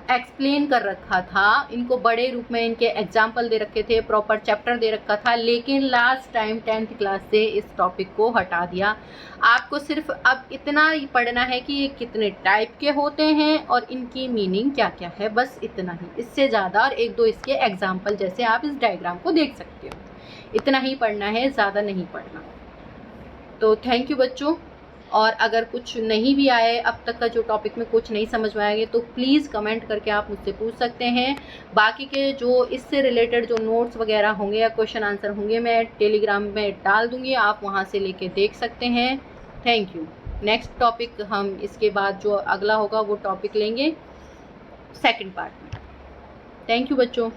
एक्सप्लेन कर रखा था, इनको बड़े रूप में इनके एग्जाम्पल दे रखे थे, प्रॉपर चैप्टर दे रखा था, लेकिन लास्ट टाइम 10th क्लास से इस टॉपिक को हटा दिया। आपको सिर्फ अब इतना ही पढ़ना है कि ये कितने टाइप के होते हैं और इनकी मीनिंग क्या क्या है, बस इतना ही। इससे ज़्यादा, और एक दो इसके एग्जाम्पल जैसे आप इस डायग्राम को देख सकते हो, इतना ही पढ़ना है, ज़्यादा नहीं पढ़ना। तो थैंक यू बच्चों। और अगर कुछ नहीं भी आए अब तक का, जो टॉपिक में कुछ नहीं समझ में आएगा, तो प्लीज़ कमेंट करके आप मुझसे पूछ सकते हैं। बाकी के जो इससे रिलेटेड जो नोट्स वगैरह होंगे या क्वेश्चन आंसर होंगे, मैं टेलीग्राम में डाल दूँगी, आप वहाँ से लेके देख सकते हैं। Thank you. नेक्स्ट टॉपिक हम इसके बाद जो अगला होगा वो टॉपिक लेंगे सेकंड पार्ट में। थैंक यू बच्चों।